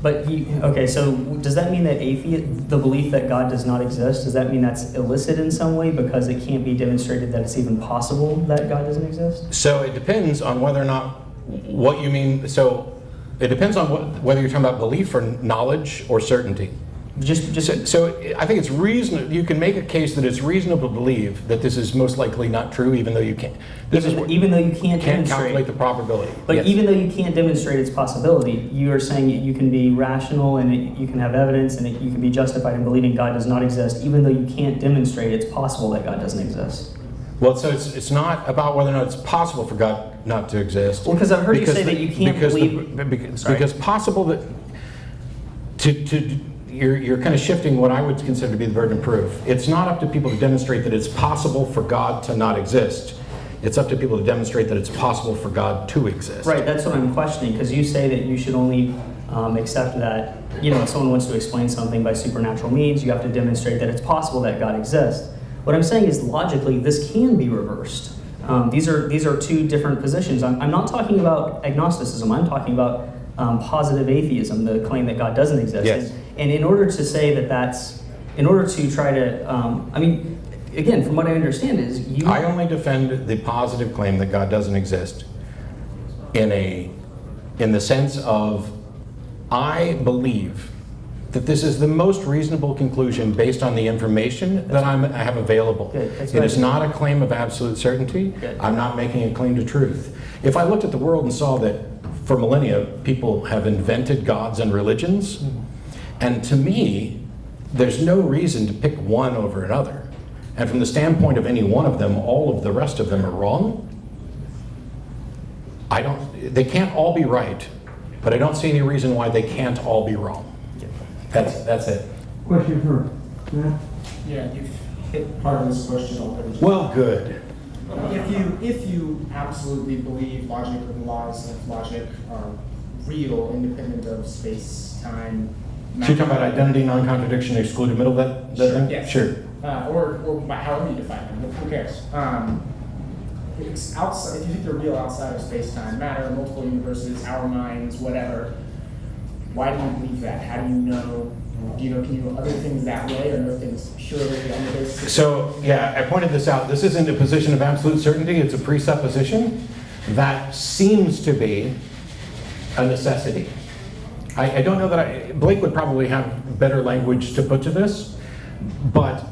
But okay, so does that mean that the belief that God does not exist, does that mean that's illicit in some way because it can't be demonstrated that it's even possible that God doesn't exist? So it depends on whether or not what you mean. So it depends on whether you're talking about belief or knowledge or certainty. So I think it's reasonable. You can make a case that it's reasonable to believe that this is most likely not true, even though you can't. Even though you can't calculate the probability. But yes. Even though you can't demonstrate its possibility, you are saying you can be rational and you can have evidence and you can be justified in believing God does not exist, even though you can't demonstrate it's possible that God doesn't exist. Well, so it's not about whether or not it's possible for God not to exist. Well, because I've heard you say that you can't believe. Because possible that you're kind of shifting what I would consider to be the burden of proof. It's not up to people to demonstrate that it's possible for God to not exist. It's up to people to demonstrate that it's possible for God to exist. Right, that's what I'm questioning, because you say that you should only accept that, if someone wants to explain something by supernatural means, you have to demonstrate that it's possible that God exists. What I'm saying is logically, this can be reversed. These are two different positions. I'm not talking about agnosticism, I'm talking about positive atheism, the claim that God doesn't exist. Yes. And in order to say in order to try to, again, from what I understand is I only defend the positive claim that God doesn't exist in the sense of I believe that this is the most reasonable conclusion based on the information that I have available. It is not a claim of absolute certainty. Good. I'm not making a claim to truth. If I looked at the world and saw that for millennia people have invented gods and religions, and to me, there's no reason to pick one over another. And from the standpoint of any one of them, all of the rest of them are wrong. They can't all be right, but I don't see any reason why they can't all be wrong. That's it. Question for Matt? Yeah, you've hit part of this question already. Well, good. If you absolutely believe logic and the laws of logic are real, independent of space, time. So you're talking about identity, non-contradiction, excluded middle, that Sure, thing? yes. Sure. Or however you define them, who cares? It's outside, if you think they're real outside of space-time, matter, multiple universes, our minds, whatever, why do you believe that? How do you know? Can you know other things that way, or know things purely on the basis? So, yeah, I pointed this out. This isn't a position of absolute certainty. It's a presupposition that seems to be a necessity. I don't know that Blake would probably have better language to put to this, but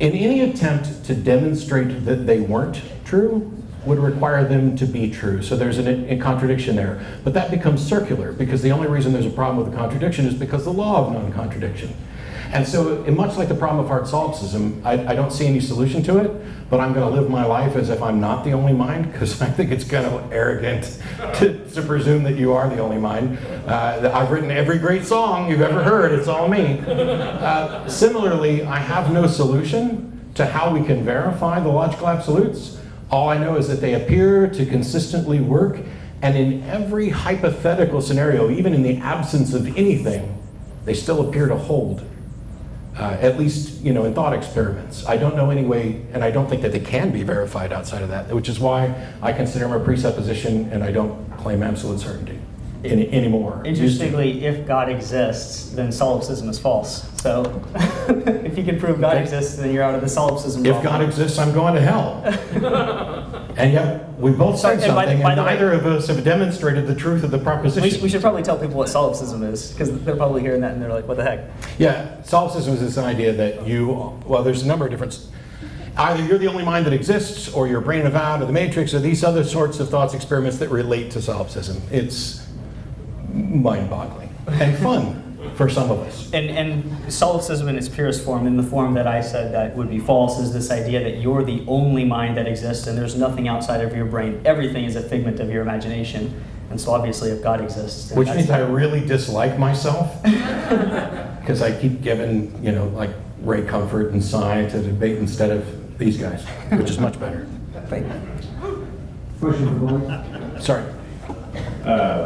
in any attempt to demonstrate that they weren't true, would require them to be true. So there's a contradiction there. But that becomes circular, because the only reason there's a problem with the contradiction is because the law of non-contradiction. And so, much like the problem of hard solipsism, I don't see any solution to it, but I'm going to live my life as if I'm not the only mind, because I think it's kind of arrogant to presume that you are the only mind. I've written every great song you've ever heard, it's all me. Similarly, I have no solution to how we can verify the logical absolutes. All I know is that they appear to consistently work, and in every hypothetical scenario, even in the absence of anything, they still appear to hold. At least, in thought experiments. I don't know any way, and I don't think that they can be verified outside of that, which is why I consider them a presupposition and I don't claim absolute certainty anymore. Interestingly, if God exists, then solipsism is false. So if you can prove God exists, then you're out of the solipsism If God exists, I'm going to hell. And yet, we both said something, and neither of us have demonstrated the truth of the proposition. We should probably tell people what solipsism is, because they're probably hearing that and they're like, what the heck? Yeah, solipsism is this idea that there's a number of different, either you're the only mind that exists, or you're brain of out, or the matrix, or these other sorts of thoughts experiments that relate to solipsism. It's mind-boggling and fun for some of us. And solipsism in its purest form, in the form that I said that would be false, is this idea that you're the only mind that exists and there's nothing outside of your brain. Everything is a figment of your imagination. And so obviously if God exists... Which means I really dislike myself, because I keep giving, like Ray Comfort and Cy to debate instead of these guys, which is much better. Thank you. Question for Blake. Sorry.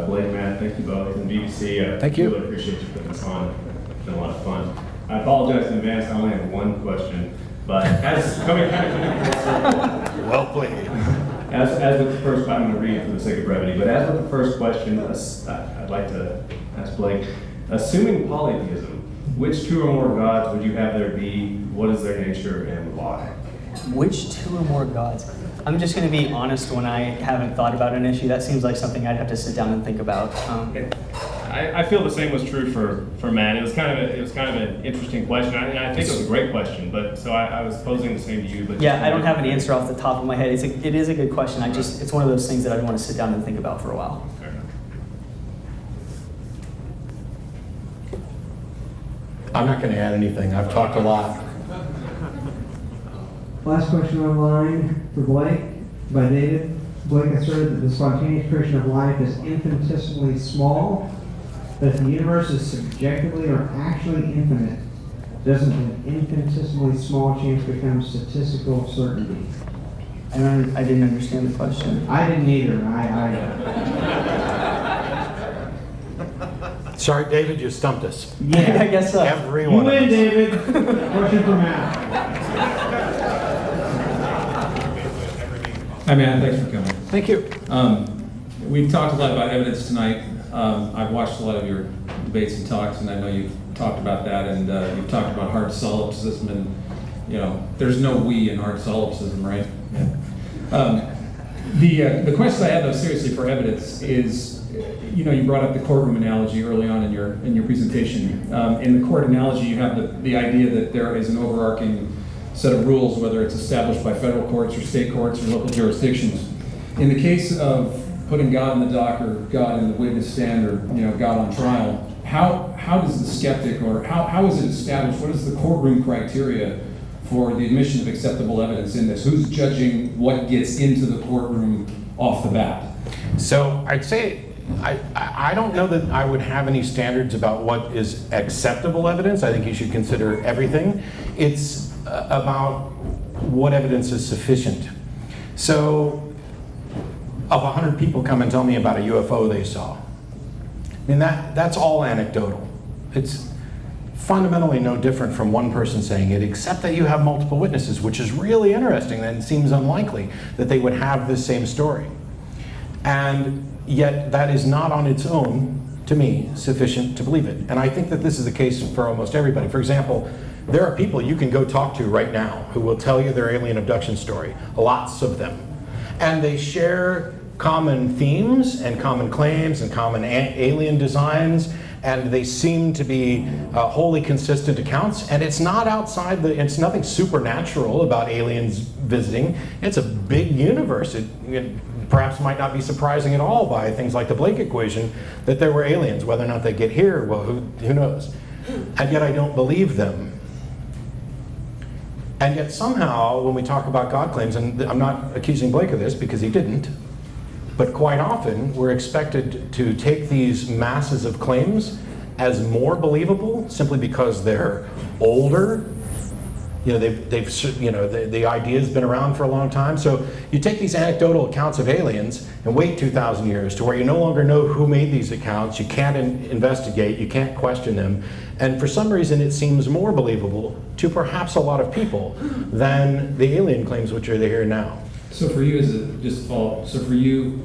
Blake, Matt, thank you both, and BBC. Thank you. Really appreciate you putting this on. It's been a lot of fun. I apologize in advance. I only have one question, but as coming kind of well played. As with the first, I'm going to read it for the sake of brevity. But as with the first question, I'd like to ask Blake: assuming polytheism, which two or more gods would you have there be? What is their nature and why? Which two or more gods? I'm just going to be honest. When I haven't thought about an issue, that seems like something I'd have to sit down and think about. I feel the same was true for Matt. It was kind of an interesting question. I think it was a great question, but so I was posing the same to you. But yeah, I don't have an answer off the top of my head. It is a good question. It's one of those things that I'd want to sit down and think about for a while. Fair enough. I'm not going to add anything. I've talked a lot. Last question online for Blake by David. Blake asserted that the spontaneous creation of life is infinitesimally small, but if the universe is subjectively or actually infinite, doesn't an infinitesimally small chance become statistical certainty? I didn't understand the question. I didn't either. Sorry, David, you stumped us. Yeah, I guess so. Everyone. You win, David. Question for Matt. Hi, man. Thanks for coming. Thank you. We've talked a lot about evidence tonight. I've watched a lot of your debates and talks, and I know you've talked about that, and you've talked about hard solipsism, and there's no we in hard solipsism, right? Yeah. The question I have, though, seriously for evidence is, you brought up the courtroom analogy early on in your presentation. In the court analogy, you have the idea that there is an overarching set of rules, whether it's established by federal courts or state courts or local jurisdictions. In the case of putting God in the dock or God in the witness stand or God on trial, how does the skeptic, or how is it established? What is the courtroom criteria for the admission of acceptable evidence in this? Who's judging what gets into the courtroom off the bat? So I'd say I don't know that I would have any standards about what is acceptable evidence. I think you should consider everything. It's about what evidence is sufficient. So, if 100 people come and tell me about a UFO they saw, I mean, that's all anecdotal. It's fundamentally no different from one person saying it, except that you have multiple witnesses, which is really interesting, and it seems unlikely that they would have this same story. And yet, that is not on its own, to me, sufficient to believe it. And I think that this is the case for almost everybody. For example, there are people you can go talk to right now who will tell you their alien abduction story, lots of them. And they share common themes and common claims and common alien designs and they seem to be wholly consistent accounts, and it's not outside it's nothing supernatural about aliens visiting. It's a big universe. It perhaps might not be surprising at all by things like the Blake equation that there were aliens. Whether or not they get here, well, who knows? And yet I don't believe them. And yet somehow, when we talk about God claims, and I'm not accusing Blake of this because he didn't, but quite often we're expected to take these masses of claims as more believable simply because they're older. You know, the idea's been around for a long time. So you take these anecdotal accounts of aliens and wait 2,000 years to where you no longer know who made these accounts, you can't investigate, you can't question them, and for some reason it seems more believable to perhaps a lot of people than the alien claims which are here now. So for you, so for you,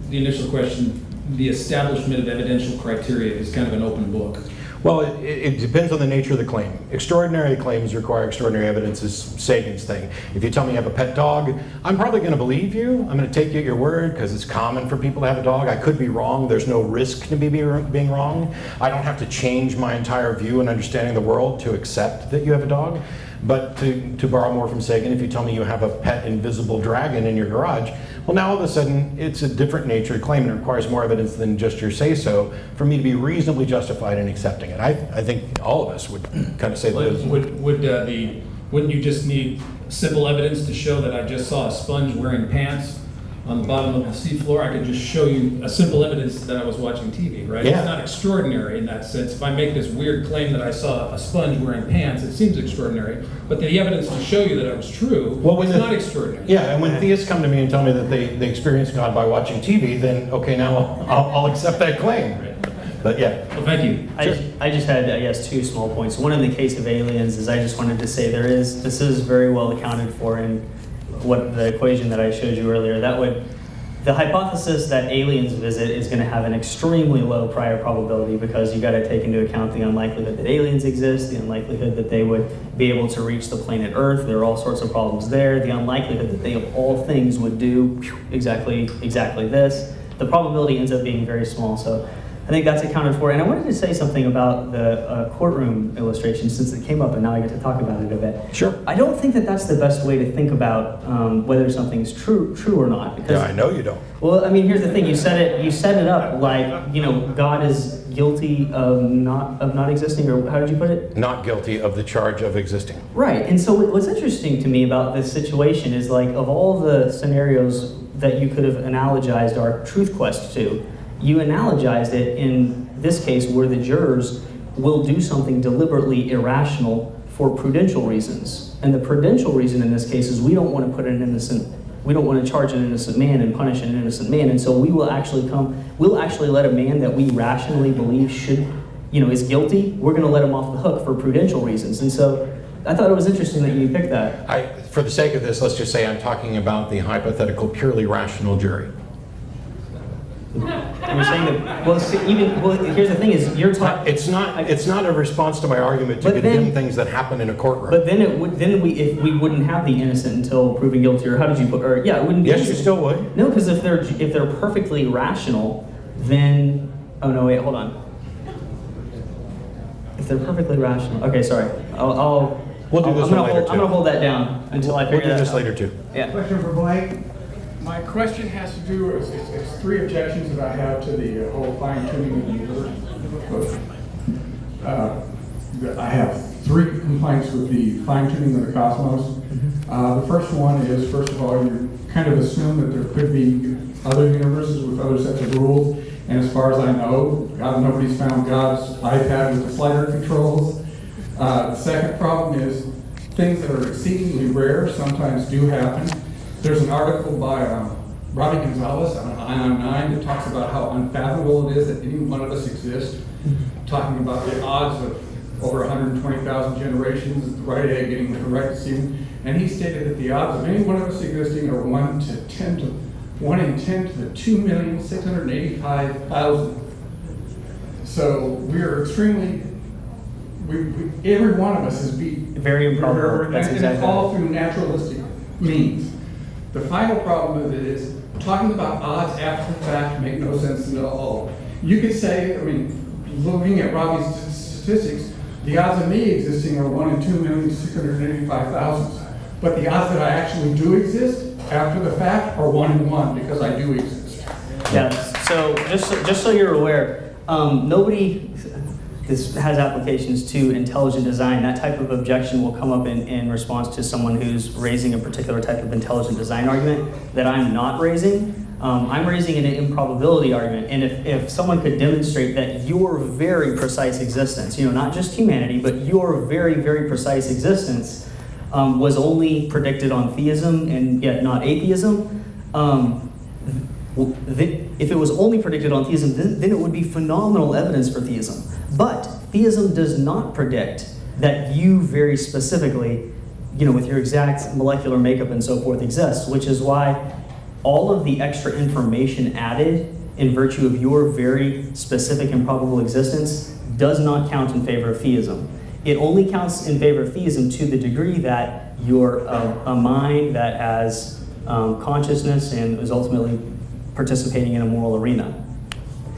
the initial question, the establishment of evidential criteria is kind of an open book. Well, it depends on the nature of the claim. Extraordinary claims require extraordinary evidence is Sagan's thing. If you tell me you have a pet dog, I'm probably going to believe you. I'm going to take you at your word because it's common for people to have a dog. I could be wrong. There's no risk to me being wrong. I don't have to change my entire view and understanding of the world to accept that you have a dog. But to borrow more from Sagan, if you tell me you have a pet invisible dragon in your garage, well, now all of a sudden it's a different natured claim and it requires more evidence than just your say-so for me to be reasonably justified in accepting it. I think all of us would kind of say that. Wouldn't you just need simple evidence to show that I just saw a sponge wearing pants on the bottom of the seafloor? I could just show you a simple evidence that I was watching TV, right? Yeah. It's not extraordinary in that sense. If I make this weird claim that I saw a sponge wearing pants, it seems extraordinary. But the evidence to show you that it was true is not extraordinary. Yeah, and when theists come to me and tell me that they experience God by watching TV, then okay, now I'll accept that claim. But yeah. Well, thank you. I just had, I guess, two small points. One in the case of aliens is I just wanted to say this is very well accounted for in what the equation that I showed you earlier. The hypothesis that aliens visit is going to have an extremely low prior probability because you got to take into account the unlikelihood that aliens exist, the unlikelihood that they would be able to reach the planet Earth. There are all sorts of problems there. The unlikelihood that they of all things would do exactly this. The probability ends up being very small. So I think that's accounted for. And I wanted to say something about the courtroom illustration since it came up and now I get to talk about it a bit. Sure. I don't think that that's the best way to think about whether something's true or not. Because, yeah, I know you don't. Well, I mean, here's the thing. You set it up like, God is guilty of not existing, or how did you put it? Not guilty of the charge of existing. Right. And so what's interesting to me about this situation is like of all the scenarios that you could have analogized our truth quest to, you analogized it in this case where the jurors will do something deliberately irrational for prudential reasons. And the prudential reason in this case is we don't want to charge an innocent man and punish an innocent man. And so we'll actually let a man that we rationally believe is guilty, we're going to let him off the hook for prudential reasons. And so I thought it was interesting that you picked that. For the sake of this, let's just say I'm talking about the hypothetical purely rational jury. You're saying that, here's the thing is you're talking. It's not a response to my argument to condemn things that happen in a courtroom. But then we wouldn't have the innocent until proven guilty, or how did you put, or yeah, it wouldn't be. Yes, innocent. you still would. No, because if they're perfectly rational, then, oh no, wait, hold on. If they're perfectly rational, okay, sorry, We'll do this one later too. I'm gonna hold that down until I figure that out. We'll do this later too. Yeah. Question for Blake. My question has to do with, it's three objections that I have to the whole fine-tuning of the universe. I have three complaints with the fine-tuning of the cosmos. The first one is, first of all, you kind of assume that there could be other universes with other sets of rules, and as far as I know, nobody's found God's iPad with the slider controls. The second problem is things that are exceedingly rare sometimes do happen. There's an article by Robbie Gonzalez on Ion 9 that talks about how unfathomable it is that any one of us exist, talking about the odds of over 120,000 generations of the right egg getting the correct semen. And he stated that the odds of any one of us existing are 1 in 10 to the 2,685,000. So we are extremely, every one of us is very improbable. That's and exactly it's all through naturalistic means. The final problem with it is talking about odds after the fact make no sense at all. You could say, looking at Robbie's statistics, the odds of me existing are 1 in 2,685,000. But the odds that I actually do exist after the fact are 1 in 1 because I do exist. Yeah, so just so you're aware, nobody, this has applications to intelligent design. That type of objection will come up in response to someone who's raising a particular type of intelligent design argument that I'm not raising. I'm raising an improbability argument, and if someone could demonstrate that your very precise existence, not just humanity, but your very, very precise existence was only predicted on theism and yet not atheism, if it was only predicted on theism, then it would be phenomenal evidence for theism. But theism does not predict that you very specifically, with your exact molecular makeup and so forth exists, which is why all of the extra information added in virtue of your very specific and probable existence does not count in favor of theism. It only counts in favor of theism to the degree that you're a mind that has consciousness and is ultimately participating in a moral arena.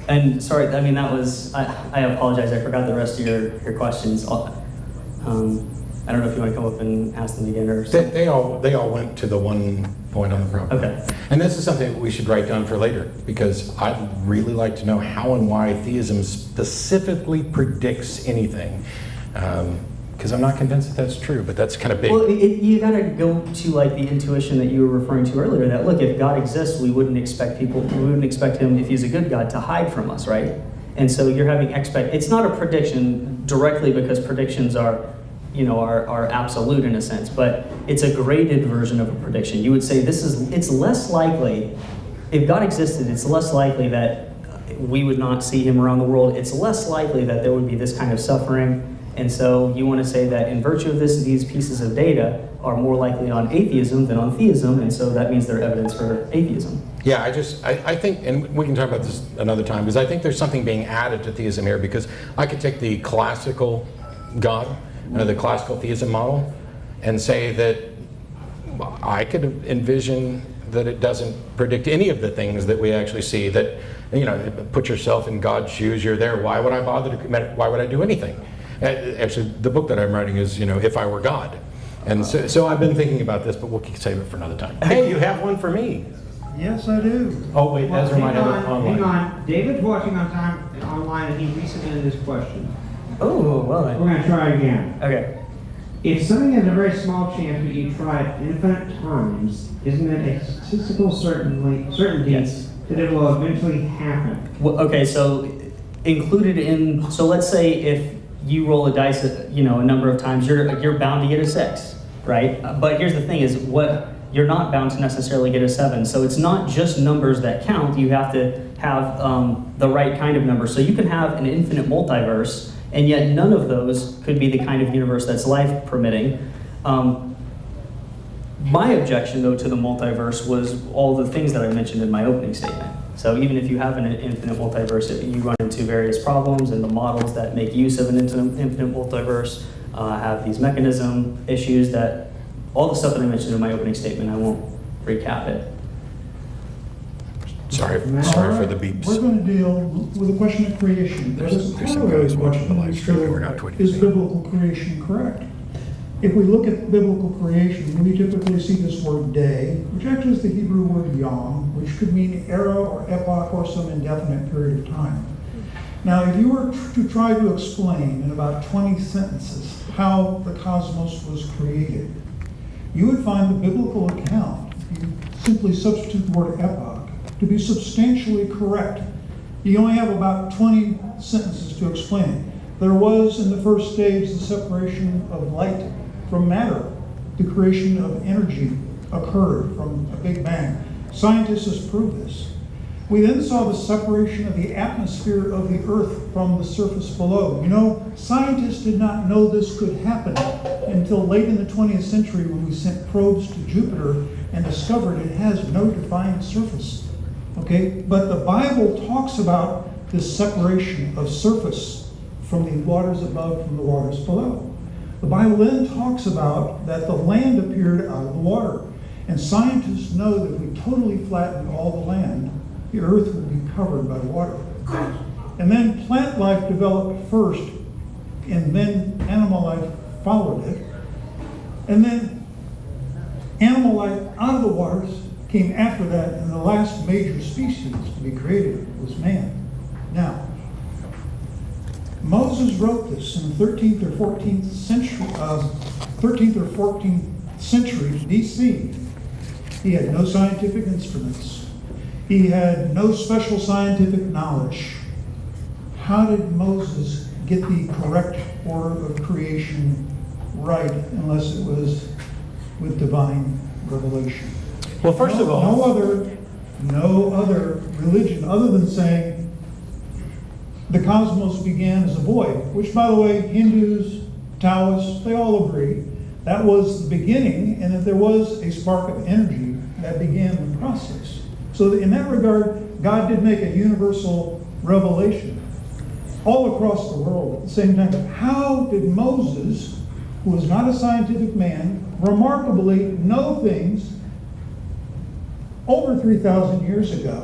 And sorry, I mean, that was, I apologize, I forgot the rest of your questions. I don't know if you want to come up and ask them again or something. They all went to the one point on the problem. Okay. And this is something we should write down for later, because I'd really like to know how and why theism specifically predicts anything. Because I'm not convinced that that's true, but that's kind of big. Well, you got to go to like the intuition that you were referring to earlier. That look, if God exists, we wouldn't expect him, if he's a good God, to hide from us, right? And so you're having it's not a prediction directly, because predictions are absolute in a sense, but it's a graded version of a prediction. You would say it's less likely, if God existed, it's less likely that we would not see him around the world. It's less likely that there would be this kind of suffering. And so you want to say that in virtue of these pieces of data are more likely on atheism than on theism, and so that means they're evidence for atheism. Yeah, I think, and we can talk about this another time, because I think there's something being added to theism here, because I could take the classical God, the classical theism model, and say that I could envision that it doesn't predict any of the things that we actually see, that, put yourself in God's shoes, you're there, why would I bother why would I do anything? Actually, the book that I'm writing is, If I Were God. And so I've been thinking about this, but we'll save it for another time. Hey, you have one for me. Yes, I do. Oh, wait, Ezra might have it online. Hang on. David's watching online, and he resubmitted this question. Oh, well then. We're going to try again. Okay. If something has a very small chance, but you try it infinite times, isn't it a statistical certainty that it will eventually happen? Well, okay, so so let's say if you roll a dice, a number of times, you're bound to get a 6, right? But here's the thing: you're not bound to necessarily get a 7. So it's not just numbers that count. You have to have the right kind of number. So you can have an infinite multiverse, and yet none of those could be the kind of universe that's life permitting. My objection, though, to the multiverse was all the things that I mentioned in my opening statement. So even if you have an infinite multiverse, you run into various problems, and the models that make use of an infinite multiverse have these mechanism issues that, all the stuff that I mentioned in my opening statement, I won't recap it. Sorry for the beeps. We're going to deal with the question of creation. There's some guys watching the live stream who are not tweeting. Is biblical creation correct? If we look at biblical creation, we typically see this word day, which actually is the Hebrew word yom, which could mean era or epoch or some indefinite period of time. Now, if you were to try to explain in about 20 sentences how the cosmos was created, you would find the biblical account, if you simply substitute the word epoch, to be substantially correct. You only have about 20 sentences to explain it. There was, in the first stage, the separation of light from matter. The creation of energy occurred from a Big Bang. Scientists have proved this. We then saw the separation of the atmosphere of the Earth from the surface below. Scientists did not know this could happen until late in the 20th century, when we sent probes to Jupiter and discovered it has no defined surface. Okay, but the Bible talks about this separation of surface from the waters above from the waters below. The Bible then talks about that the land appeared out of the water. And scientists know that if we totally flatten all the land, the earth would be covered by water. And then plant life developed first, and then animal life followed it. And then animal life out of the waters came after that, and the last major species to be created was man. Now, Moses wrote this in the 13th or 14th century, 13th or 14th century BC. He had no scientific instruments. He had no special scientific knowledge. How did Moses get the correct order of creation right unless it was with divine revelation? Well, first of all, no other religion other than saying the cosmos began as a void, which, by the way, Hindus, Taoists, they all agree that was the beginning, and that there was a spark of energy that began the process. So in that regard, God did make a universal revelation all across the world at the same time. But how did Moses, who was not a scientific man, remarkably know things over 3,000 years ago,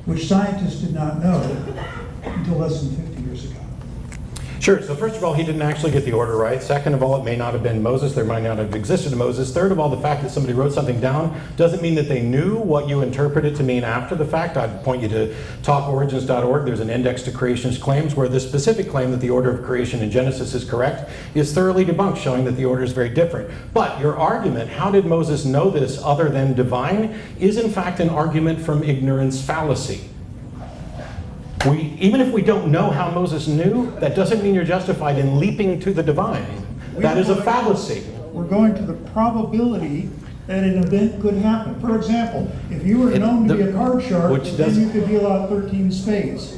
which scientists did not know until less than 50 years ago? Sure, so first of all, he didn't actually get the order right. Second of all, it may not have been Moses. There might not have existed a Moses. Third of all, the fact that somebody wrote something down doesn't mean that they knew what you interpret it to mean after the fact. I'd point you to talkorigins.org. There's an index to creationist claims where the specific claim that the order of creation in Genesis is correct is thoroughly debunked, showing that the order is very different. But your argument, how did Moses know this other than divine, is in fact an argument from ignorance fallacy. Even if we don't know how Moses knew, that doesn't mean you're justified in leaping to the divine. That is a fallacy. We're going to the probability that an event could happen. For example, if you were known to be a card shark, then you could deal out 13 spades.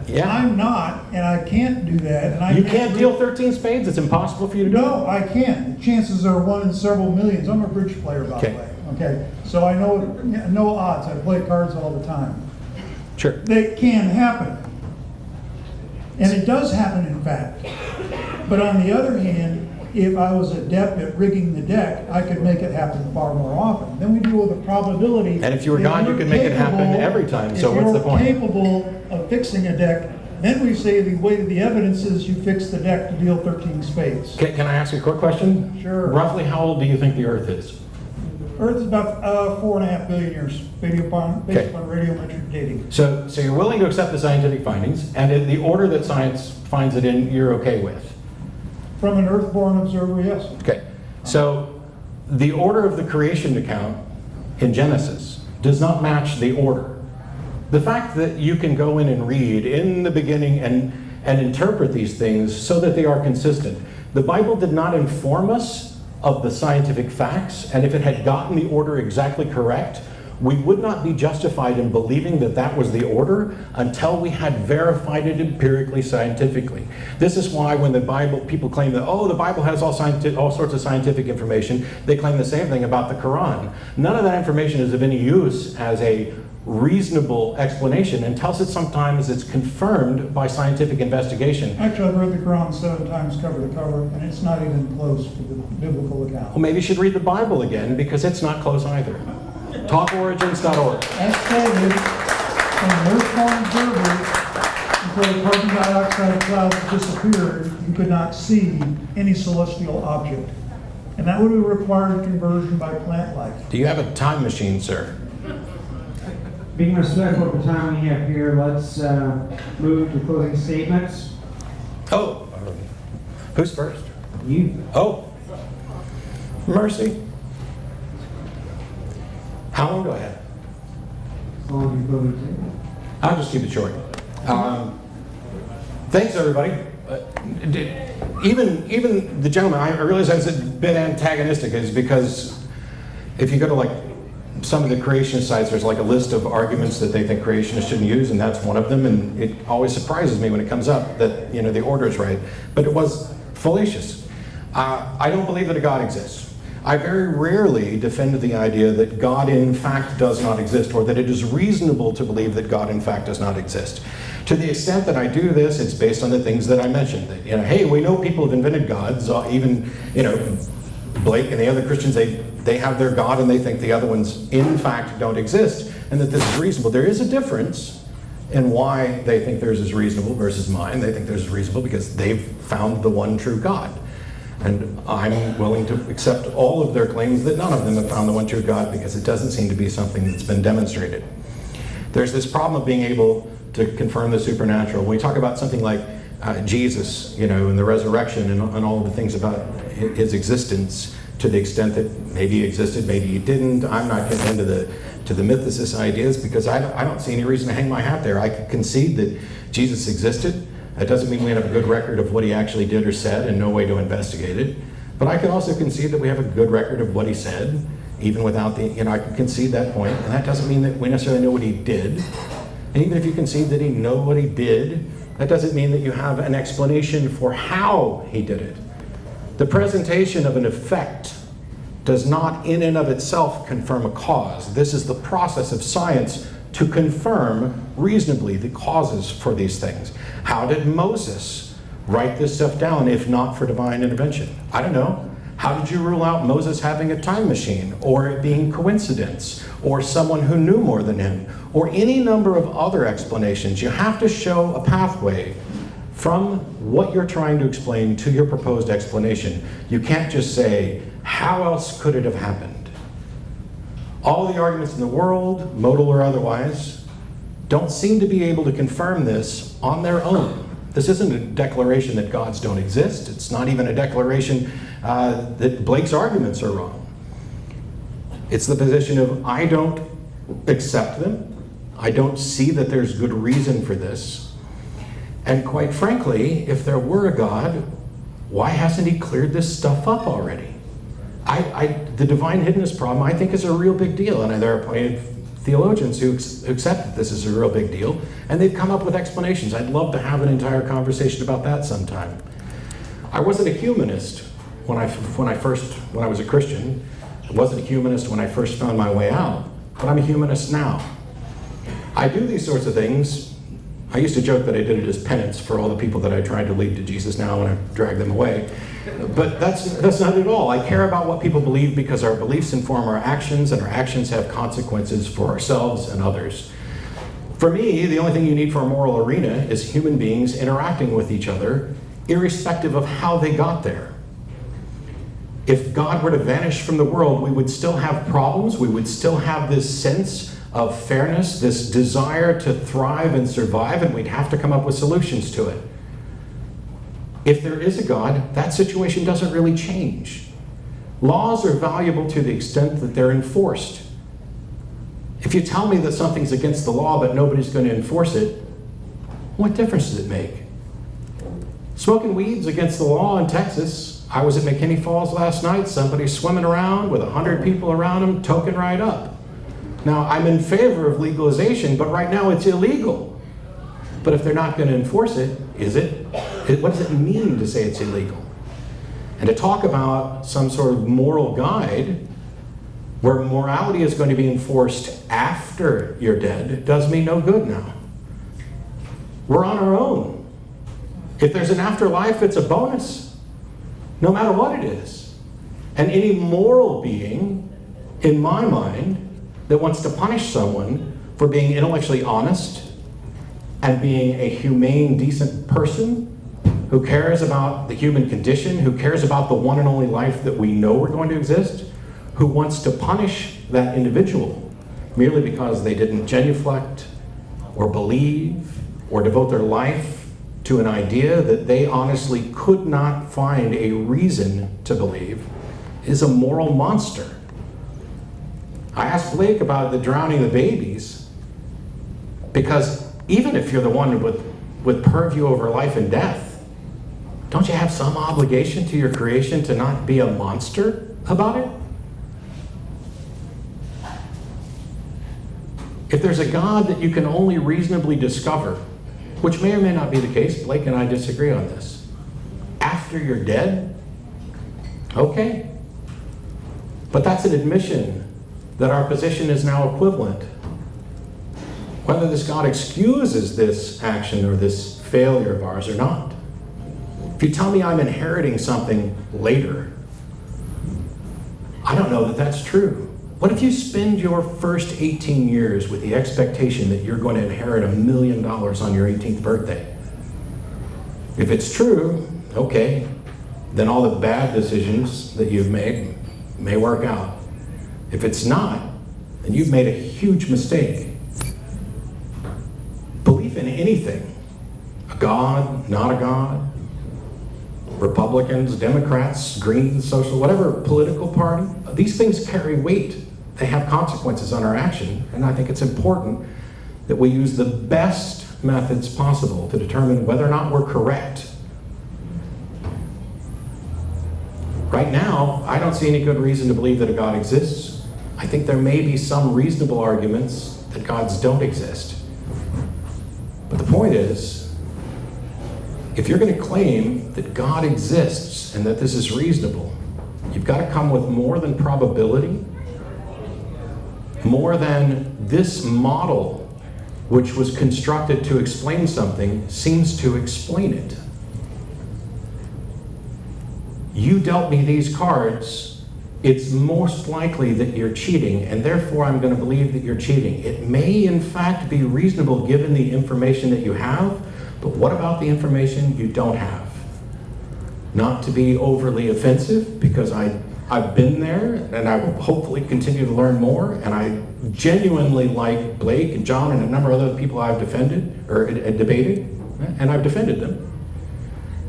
Yeah. I'm not, and I can't do that. And You can't deal 13 spades? It's impossible for you to do? No, I can't. The chances are 1 in several millions. I'm a bridge player, by the way. Okay, so I know no odds. I play cards all the time. Sure. They can happen. And it does happen, in fact. But on the other hand, if I was adept at rigging the deck, I could make it happen far more often. Then we deal with the probability. And if you were God, you could make it happen every time. So what's the point? If you're capable of fixing a deck, then we say the weight of the evidence is you fix the deck to deal 13 spades. Can I ask you a quick question? Sure. Roughly how old do you think the Earth is? Earth is about 4.5 billion years, based upon radiometric dating. So you're willing to accept the scientific findings, and in the order that science finds it in, you're okay with? From an Earth-born observer, yes. Okay. So the order of the creation account in Genesis does not match the order. The fact that you can go in and read in the beginning and interpret these things so that they are consistent. The Bible did not inform us of the scientific facts, and if it had gotten the order exactly correct, we would not be justified in believing that that was the order until we had verified it empirically, scientifically. This is why when the Bible, people claim that, oh, the Bible has all sorts of scientific information, they claim the same thing about the Quran. None of that information is of any use as a reasonable explanation until sometimes it's confirmed by scientific investigation. Actually, I've read the Quran 7 times cover to cover, and it's not even close to the biblical account. Well, maybe you should read the Bible again, because it's not close either. Talkorigins.org. As stated, from an Earth-born observer, until the carbon dioxide clouds disappeared, you could not see any celestial object. And that would have required conversion by plant life. Do you have a time machine, sir? Being respectful of the time we have here, let's move to closing statements. Oh, who's first? You. Oh, mercy. How long do I have? As long as you closing statement. I'll just keep it short. Thanks, everybody. Even the gentleman, I realize I was a bit antagonistic, is because if you go to like some of the creationist sites, there's like a list of arguments that they think creationists shouldn't use, and that's one of them. And it always surprises me when it comes up that the order is right, but it was fallacious. I don't believe that a God exists. I very rarely defend the idea that God in fact does not exist, or that it is reasonable to believe that God in fact does not exist. To the extent that I do this, it's based on the things that I mentioned. That, hey, we know people have invented gods. Even Blake and the other Christians, they have their God and they think the other ones in fact don't exist, and that this is reasonable. There is a difference and why they think theirs is reasonable versus mine. They think theirs is reasonable because they've found the one true God. And I'm willing to accept all of their claims that none of them have found the one true God, because it doesn't seem to be something that's been demonstrated. There's this problem of being able to confirm the supernatural. When we talk about something like Jesus, and the resurrection and all of the things about his existence, to the extent that maybe he existed, maybe he didn't. I'm not getting into the mythicist ideas, because I don't see any reason to hang my hat there. I could concede that Jesus existed. That doesn't mean we have a good record of what he actually did or said and no way to investigate it. But I could also concede that we have a good record of what he said, even without I could concede that point, and that doesn't mean that we necessarily know what he did. And even if you concede that he know what he did, that doesn't mean that you have an explanation for how he did it. The presentation of an effect does not in and of itself confirm a cause. This is the process of science to confirm reasonably the causes for these things. How did Moses write this stuff down if not for divine intervention? I don't know. How did you rule out Moses having a time machine, or it being coincidence, or someone who knew more than him, or any number of other explanations? You have to show a pathway from what you're trying to explain to your proposed explanation. You can't just say, how else could it have happened? All the arguments in the world, modal or otherwise, don't seem to be able to confirm this on their own. This isn't a declaration that gods don't exist. It's not even a declaration that Blake's arguments are wrong. It's the position of, I don't accept them. I don't see that there's good reason for this. And quite frankly, if there were a God, why hasn't he cleared this stuff up already? The divine hiddenness problem, I think, is a real big deal, and there are plenty of theologians who accept that this is a real big deal, and they've come up with explanations. I'd love to have an entire conversation about that sometime. I wasn't a humanist when I was a Christian. I wasn't a humanist when I first found my way out, but I'm a humanist now. I do these sorts of things. I used to joke that I did it as penance for all the people that I tried to lead to Jesus now when I drag them away. But that's not at all. I care about what people believe because our beliefs inform our actions, and our actions have consequences for ourselves and others. For me, the only thing you need for a moral arena is human beings interacting with each other, irrespective of how they got there. If God were to vanish from the world, we would still have problems. We would still have this sense of fairness, this desire to thrive and survive, and we'd have to come up with solutions to it. If there is a God, that situation doesn't really change. Laws are valuable to the extent that they're enforced. If you tell me that something's against the law but nobody's going to enforce it, what difference does it make? Smoking weed's against the law in Texas. I was at McKinney Falls last night. Somebody swimming around with 100 people around them, toking right up. Now, I'm in favor of legalization, but right now it's illegal. But if they're not going to enforce it, what does it mean to say it's illegal? And to talk about some sort of moral guide where morality is going to be enforced after you're dead does me no good now. We're on our own. If there's an afterlife, it's a bonus, no matter what it is. And any moral being, in my mind, that wants to punish someone for being intellectually honest and being a humane, decent person who cares about the human condition, who cares about the one and only life that we know we're going to exist, who wants to punish that individual merely because they didn't genuflect or believe or devote their life to an idea that they honestly could not find a reason to believe, is a moral monster. I asked Blake about the drowning of babies because even if you're the one with purview over life and death, don't you have some obligation to your creation to not be a monster about it? If there's a God that you can only reasonably discover, which may or may not be the case, Blake and I disagree on this, after you're dead, okay. But that's an admission that our position is now equivalent. Whether this God excuses this action or this failure of ours or not. If you tell me I'm inheriting something later, I don't know that that's true. What if you spend your first 18 years with the expectation that you're going to inherit $1 million on your 18th birthday? If it's true, okay, then all the bad decisions that you've made may work out. If it's not, then you've made a huge mistake. Belief in anything, a God, not a God, Republicans, Democrats, Greens, social, whatever political party, these things carry weight. They have consequences on our action, and I think it's important that we use the best methods possible to determine whether or not we're correct. Right now, I don't see any good reason to believe that a God exists. I think there may be some reasonable arguments that gods don't exist. But the point is, if you're going to claim that God exists and that this is reasonable, you've got to come with more than probability, more than this model, which was constructed to explain something, seems to explain it. You dealt me these cards, it's most likely that you're cheating, and therefore I'm going to believe that you're cheating. It may in fact be reasonable given the information that you have, but what about the information you don't have? Not to be overly offensive, because I've been there, and I will hopefully continue to learn more, and I genuinely like Blake and John and a number of other people I've defended, or debated, and I've defended them.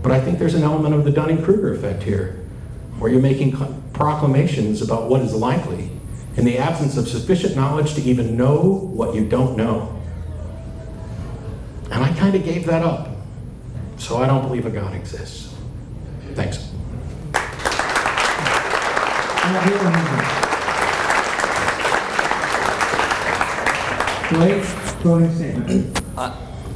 But I think there's an element of the Dunning-Kruger effect here, where you're making proclamations about what is likely in the absence of sufficient knowledge to even know what you don't know. And I kind of gave that up, so I don't believe a God exists. Thanks. Blake, closing statement.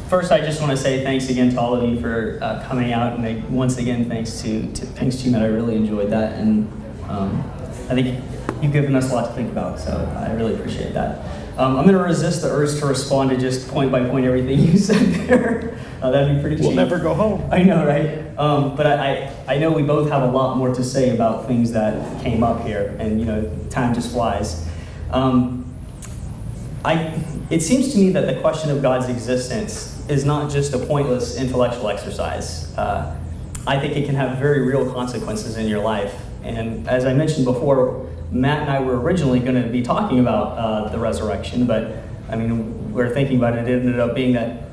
First, I just want to say thanks again to all of you for coming out, and once again, thanks to you, Matt. I really enjoyed that, and I think you've given us a lot to think about, so I really appreciate that. I'm going to resist the urge to respond to just point by point everything you said there. That'd be pretty cheap. We'll never go home. I know, right? But I know we both have a lot more to say about things that came up here, and time just flies. It seems to me that the question of God's existence is not just a pointless intellectual exercise. I think it can have very real consequences in your life. And as I mentioned before, Matt and I were originally going to be talking about the resurrection, but we're thinking about it. It ended up being that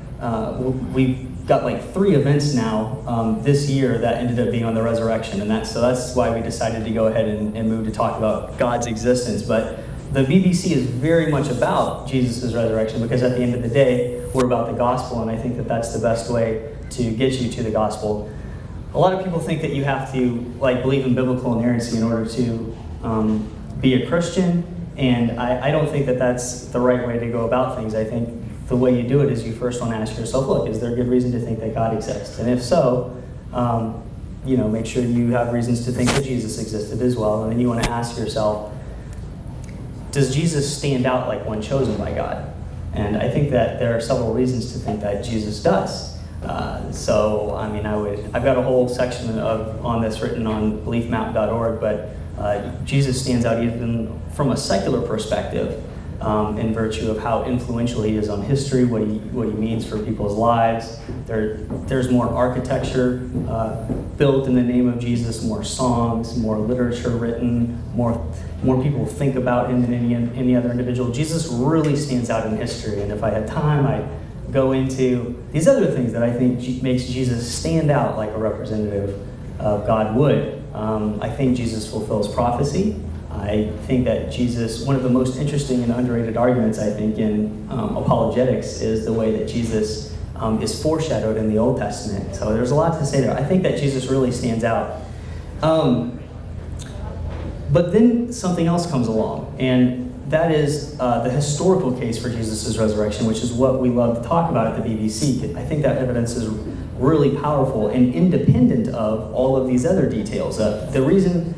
we've got like 3 events now this year that ended up being on the resurrection, and so that's why we decided to go ahead and move to talk about God's existence. But the BBC is very much about Jesus' resurrection, because at the end of the day, we're about the gospel, and I think that that's the best way to get you to the gospel. A lot of people think that you have to believe in biblical inerrancy in order to be a Christian, and I don't think that that's the right way to go about things. I think the way you do it is you first want to ask yourself, look, is there good reason to think that God exists? And if so, make sure you have reasons to think that Jesus existed as well, and then you want to ask yourself, does Jesus stand out like one chosen by God? And I think that there are several reasons to think that Jesus does. I've got a whole section on this written on beliefmap.org, but Jesus stands out even from a secular perspective in virtue of how influential he is on history, what he means for people's lives. There's more architecture built in the name of Jesus, more songs, more literature written, more people think about him than any other individual. Jesus really stands out in history, and if I had time, I'd go into these other things that I think makes Jesus stand out like a representative of God would. I think Jesus fulfills prophecy. I think that Jesus, one of the most interesting and underrated arguments, I think, in apologetics is the way that Jesus is foreshadowed in the Old Testament. So there's a lot to say there. I think that Jesus really stands out. But then something else comes along, and that is the historical case for Jesus' resurrection, which is what we love to talk about at the BBC. I think that evidence is really powerful and independent of all of these other details. The reason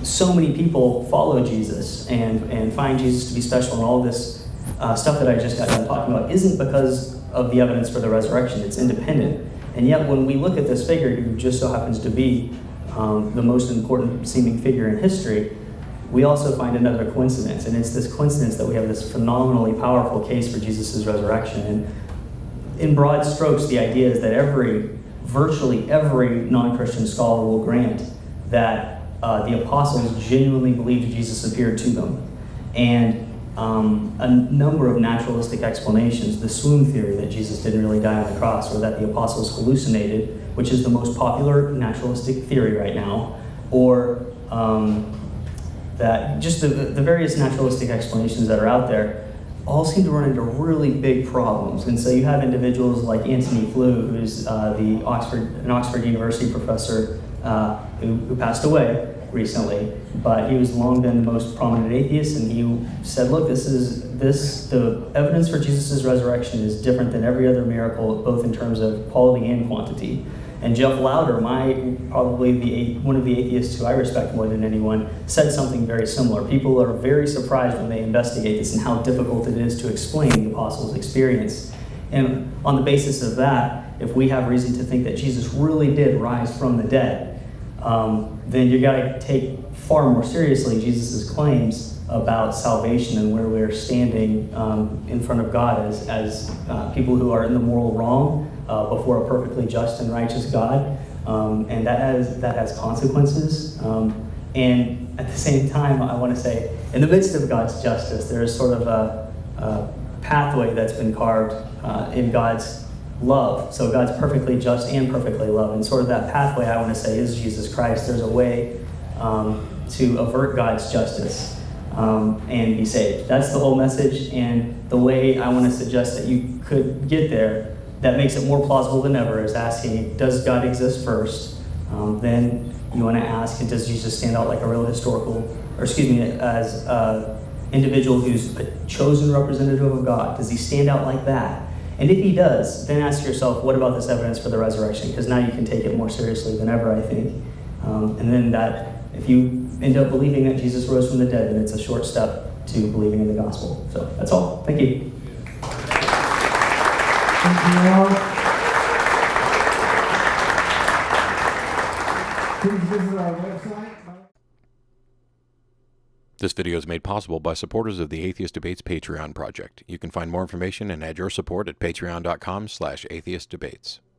so many people follow Jesus and find Jesus to be special and all this stuff that I just got done talking about isn't because of the evidence for the resurrection. It's independent. And yet when we look at this figure who just so happens to be the most important seeming figure in history, we also find another coincidence, and it's this coincidence that we have this phenomenally powerful case for Jesus' resurrection. And in broad strokes, the idea is that virtually every non-Christian scholar will grant that the apostles genuinely believed Jesus appeared to them. And a number of naturalistic explanations, the swoon theory that Jesus didn't really die on the cross, or that the apostles hallucinated, which is the most popular naturalistic theory right now, or that just the various naturalistic explanations that are out there all seem to run into really big problems. And so you have individuals like Antony Flew, who's an Oxford University professor who passed away recently, but he was long been the most prominent atheist, and he said, look, the evidence for Jesus' resurrection is different than every other miracle, both in terms of quality and quantity. And Jeff Lauder, probably one of the atheists who I respect more than anyone, said something very similar. People are very surprised when they investigate this and how difficult it is to explain the apostles' experience. And on the basis of that, if we have reason to think that Jesus really did rise from the dead, then you got to take far more seriously Jesus' claims about salvation and where we're standing in front of God as people who are in the moral wrong before a perfectly just and righteous God, and that has consequences. And at the same time, I want to say, in the midst of God's justice, there is sort of a pathway that's been carved in God's love. So God's perfectly just and perfectly loved, and sort of that pathway, I want to say, is Jesus Christ. There's a way to avert God's justice and be saved. That's the whole message, and the way I want to suggest that you could get there that makes it more plausible than ever is asking, does God exist first? Then you want to ask, does Jesus stand out like a real as an individual who's a chosen representative of God? Does he stand out like that? And if he does, then ask yourself, what about this evidence for the resurrection? Because now you can take it more seriously than ever, I think. And then if you end up believing that Jesus rose from the dead, then it's a short step to believing in the gospel. So that's all. Thank you. Thank you all. Please visit our website. This video is made possible by supporters of the Atheist Debates Patreon project. You can find more information and add your support at patreon.com/atheistdebates.